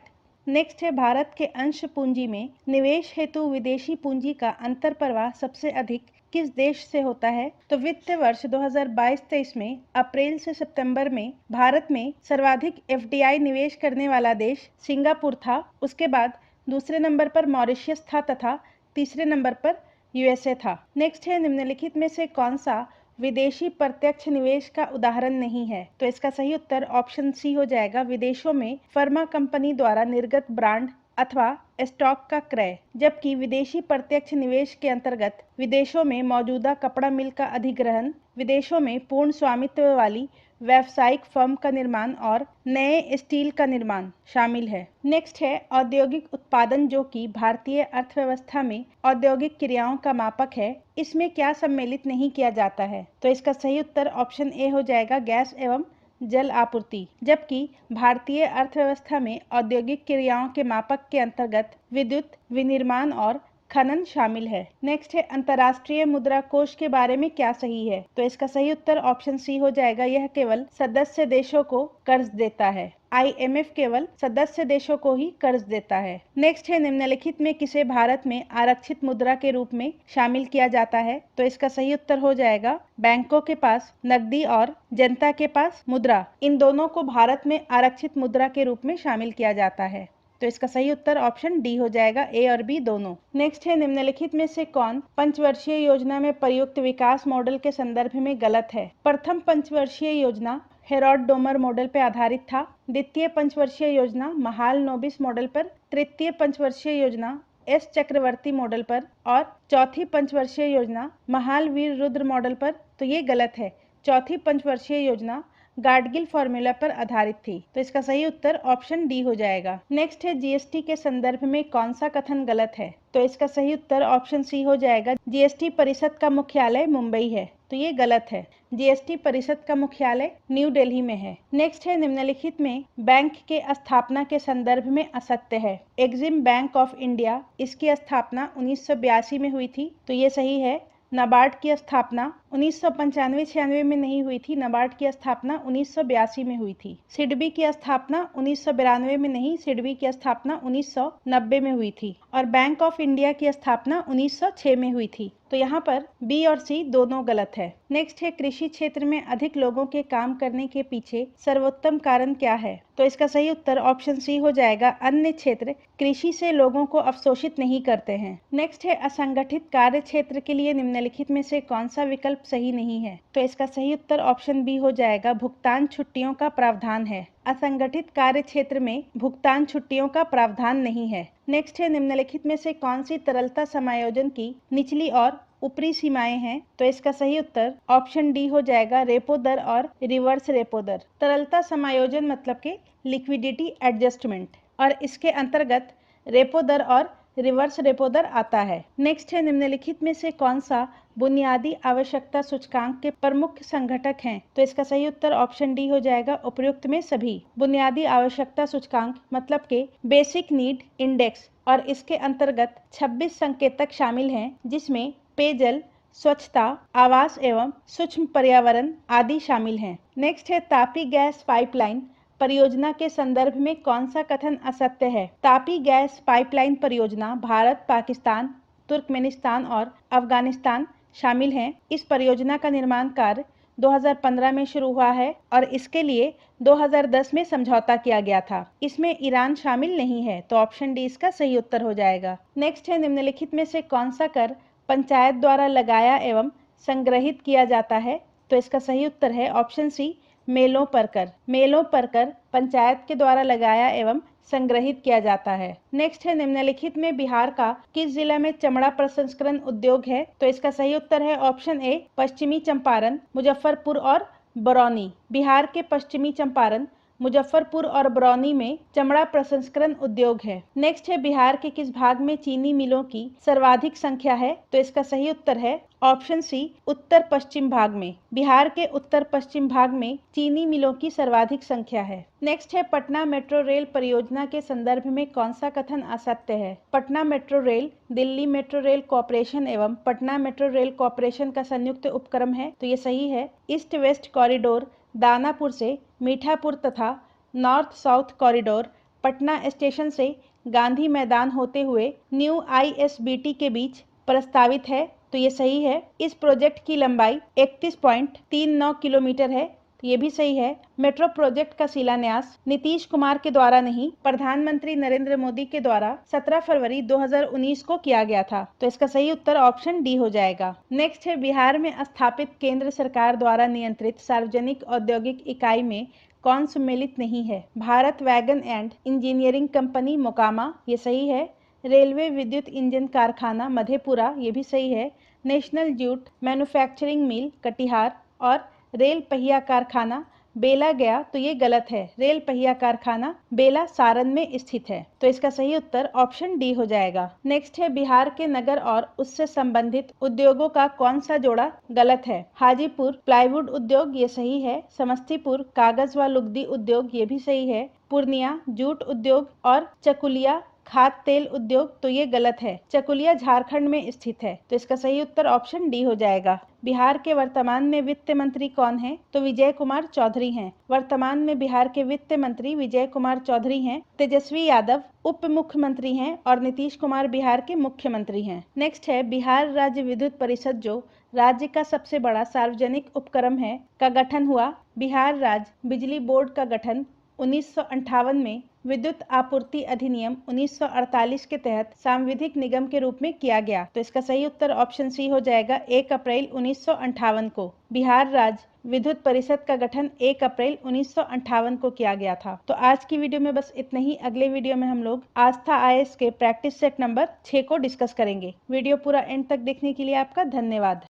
Next है भारत के अंश पूंजी में निवेश हेतु विदेशी पूंजी का अंतर प्रवाह सबसे अधिक किस देश से होता है? तो वित्त वर्ष 2022-23 में अप्रैल से सितंबर में भारत में सर्वाधिक एफडीआई निवेश करने वाला देश सिंगापुर था। उसके बाद दूसरे नंबर पर मॉरिशस था तथा तीसरे नंबर पर यूएसए था। नेक्स्ट है निम्नलिखित में से कौन सा विदेशी प्रत्यक्ष निवेश का उदाहरण नहीं है? तो इसका सही उत्तर ऑप्शन सी हो जाएगा विदेशों में फार्मा कंपनी द्वारा निर्गत ब्रांड अथवा स्टॉक का क्रय। जबकि विदेशी प्रत्यक्ष निवेश के अंतर्गत विदेशों में मौजूदा कपड़ा मिल का अधिग्रहण, विदेशों में पूर्ण स्वामित्व वाली व्यावसायिक फर्म का निर्माण और नए स्टील का निर्माण शामिल है। नेक्स्ट है औद्योगिक उत्पादन जो कि भारतीय अर्थव्यवस्था में औद्योगिक क्रियाओं का मापक है। इसमें क्या सम्मिलित नहीं किया जाता है? तो इसका सही उत्तर ऑप्शन ए हो जाएगा गैस एवं जल आपूर्ति। जबकि भारतीय अर्थव्यवस्था में औद्योगिक क्रियाओं के मापक के अंतर्गत विद्युत विनिर्माण और खनन शामिल है। नेक्स्ट है अंतर्राष्ट्रीय मुद्रा कोष के बारे में क्या सही है? तो इसका सही उत्तर ऑप्शन सी हो जाएगा यह केवल सदस्य देशों को कर्ज देता है। आईएमएफ केवल सदस्य देशों को ही कर्ज देता है। नेक्स्ट है निम्नलिखित में किसे भारत में आरक्षित मुद्रा के रूप में शामिल किया जाता है? तो इसका सही उत्तर हो जाएगा बैंकों के पास नकदी और जनता के पास मुद्रा, इन दोनों को भारत में आरक्षित मुद्रा के रूप में शामिल किया जाता है। तो इसका सही उत्तर ऑप्शन डी हो जाएगा, ए और बी दोनों। नेक्स्ट है निम्नलिखित में से कौन पंचवर्षीय योजना में प्रयुक्त विकास मॉडल के संदर्भ में गलत है? प्रथम पंचवर्षीय योजना हेरोड डोमर मॉडल पर आधारित था। द्वितीय पंचवर्षीय योजना महाल नोबिस मॉडल पर, तृतीय पंचवर्षीय योजना एस चक्रवर्ती मॉडल पर और चौथी पंचवर्षीय योजना महाल वीर रुद्र मॉडल पर। तो ये गलत है। चौथी पंचवर्षीय योजना गाडगिल फॉर्मूला पर आधारित थी। तो इसका सही उत्तर ऑप्शन डी हो जाएगा। नेक्स्ट है जीएसटी के संदर्भ में कौन सा कथन गलत है? तो इसका सही उत्तर ऑप्शन सी हो जाएगा जीएसटी परिषद का मुख्यालय मुंबई है। तो ये गलत है। जीएसटी परिषद का मुख्यालय न्यू दिल्ली में है। नेक्स्ट है निम्नलिखित में बैंक के स्थापना के संदर्भ में असत्य है। एग्जिम बैंक ऑफ इंडिया, इसकी स्थापना 1982 में हुई थी। तो ये सही है। नाबार्ड की स्थापना 1995-96 में नहीं हुई थी। नाबार्ड की स्थापना 1982 में हुई थी। सिडबी की स्थापना 1992 में नहीं, सिडबी की स्थापना 1990 में हुई थी। और बैंक ऑफ इंडिया की स्थापना 1906 में हुई थी। तो यहाँ पर बी और सी दोनों गलत है। नेक्स्ट है कृषि क्षेत्र में अधिक लोगों के काम करने के पीछे सर्वोत्तम कारण क्या है? तो इसका सही उत्तर ऑप्शन सी हो जाएगा अन्य क्षेत्र कृषि से लोगों को अवशोषित नहीं करते हैं। नेक्स्ट है असंगठित कार्य क्षेत्र के लिए निम्नलिखित में से कौन सा विकल्प सही नहीं है? तो इसका सही उत्तर ऑप्शन बी हो जाएगा भुगतान छुट्टियों का प्रावधान है। असंगठित कार्य क्षेत्र में भुगतान छुट्टियों का प्रावधान नहीं है। नेक्स्ट है निम्नलिखित में से कौन सी तरलता समायोजन की निचली और ऊपरी सीमाएं हैं? तो इसका सही उत्तर ऑप्शन डी हो जाएगा रेपो दर और रिवर्स रेपो दर। तरलता समायोजन मतलब के लिक्विडिटी एडजस्टमेंट, और इसके अंतर्गत रेपो दर और रिवर्स रेपो दर आता है। नेक्स्ट है निम्नलिखित में से कौन सा बुनियादी आवश्यकता सूचकांक के प्रमुख संघटक हैं? तो इसका सही उत्तर ऑप्शन डी हो जाएगा उपयुक्त में सभी। बुनियादी आवश्यकता सूचकांक मतलब के बेसिक नीड इंडेक्स, और इसके अंतर्गत 26 संकेतक शामिल हैं, जिसमें पेयजल, स्वच्छता, आवास एवं सूक्ष्म पर्यावरण आदि शामिल हैं। नेक्स्ट है तापी गैस पाइपलाइन परियोजना के संदर्भ में कौन सा कथन असत्य है? तापी गैस पाइपलाइन परियोजना भारत, पाकिस्तान, तुर्कमेनिस्तान और अफगानिस्तान शामिल हैं। इस परियोजना का निर्माण कार्य 2015 में शुरू हुआ है और इसके लिए 2010 में समझौता किया गया था। इसमें ईरान शामिल नहीं है, तो ऑप्शन डी इसका सही उत्तर हो जाएगा। नेक्स्ट है, निम्नलिखित में से कौन सा कर पंचायत द्वारा लगाया एवं संग्रहित किया जाता है? तो इसका सही उत्तर है ऑप्शन सी, मेलों पर कर। मेलों पर कर पंचायत के द्वारा लगाया एवं संग्रहित किया जाता है। नेक्स्ट है, निम्नलिखित में बिहार का किस जिला में चमड़ा प्रसंस्करण उद्योग है? तो इसका सही उत्तर है ऑप्शन ए, पश्चिमी चंपारण, मुजफ्फरपुर और बरौनी। बिहार के पश्चिमी चंपारण, मुजफ्फरपुर और बरौनी में चमड़ा प्रसंस्करण उद्योग है। नेक्स्ट है, बिहार के किस भाग में चीनी मिलों की सर्वाधिक संख्या है? तो इसका सही उत्तर है ऑप्शन सी, उत्तर पश्चिम भाग में। बिहार के उत्तर पश्चिम भाग में चीनी मिलों की सर्वाधिक संख्या है। नेक्स्ट है, पटना मेट्रो रेल परियोजना के संदर्भ में कौन सा कथन असत्य है? Patna metro rail Delhi metro rail corporation एवं पटना मेट्रो रेल कॉरपोरेशन का संयुक्त उपक्रम है, तो ये सही है। ईस्ट वेस्ट कॉरिडोर दानापुर से मीठापुर तथा north south corridor Patna station से गांधी मैदान होते हुए न्यू ISBT के बीच प्रस्तावित है, तो ये सही है। इस प्रोजेक्ट की लंबाई 31.39 किलोमीटर है, तो ये भी सही है। मेट्रो प्रोजेक्ट का शिलान्यास नीतीश कुमार के द्वारा नहीं, प्रधानमंत्री नरेंद्र मोदी के द्वारा 17 फरवरी 2019 को किया गया था, तो इसका सही उत्तर ऑप्शन डी हो जाएगा। नेक्स्ट है, बिहार में स्थापित केंद्र सरकार द्वारा नियंत्रित सार्वजनिक औद्योगिक इकाई में कौन सम्मिलित नहीं है? Bharat wagon and engineering company Mokama, ये सही है। रेलवे विद्युत इंजन कारखाना मधेपुरा, ये भी सही है। नेशनल जूट मैन्युफैक्चरिंग मिल कटिहार और रेल पहिया कारखाना बेला गया, तो ये गलत है। रेल पहिया कारखाना बेला सारण में स्थित है, तो इसका सही उत्तर ऑप्शन डी हो जाएगा। नेक्स्ट है, बिहार के नगर और उससे संबंधित उद्योगों का कौन सा जोड़ा गलत है? हाजीपुर प्लाईवुड उद्योग, ये सही है। समस्तीपुर कागज व लुगदी उद्योग, ये भी सही है। पूर्णिया जूट उद्योग और चकुलिया खाद्य तेल उद्योग, तो ये गलत है। चकुलिया झारखंड में स्थित है, तो इसका सही उत्तर ऑप्शन डी हो जाएगा। बिहार के वर्तमान में वित्त मंत्री कौन है? तो विजय कुमार चौधरी हैं। वर्तमान में बिहार के वित्त मंत्री विजय कुमार चौधरी हैं। तेजस्वी यादव उप मुख्यमंत्री हैं और नीतीश कुमार बिहार के मुख्यमंत्री हैं। नेक्स्ट है, बिहार राज्य विद्युत परिषद जो राज्य का सबसे बड़ा सार्वजनिक उपक्रम है का गठन हुआ। बिहार राज्य बिजली बोर्ड का गठन 1958 में विद्युत आपूर्ति अधिनियम 1948 के तहत सांविधिक निगम के रूप में किया गया, तो इसका सही उत्तर ऑप्शन सी हो जाएगा। 1 अप्रैल 1958 को बिहार राज्य विद्युत परिषद का गठन 1 अप्रैल 1958 को किया गया था। तो आज की वीडियो में बस इतना ही। अगले वीडियो में हम लोग आस्था IAS के प्रैक्टिस सेट नंबर 6 को डिस्कस करेंगे। वीडियो पूरा एंड तक देखने के लिए आपका धन्यवाद।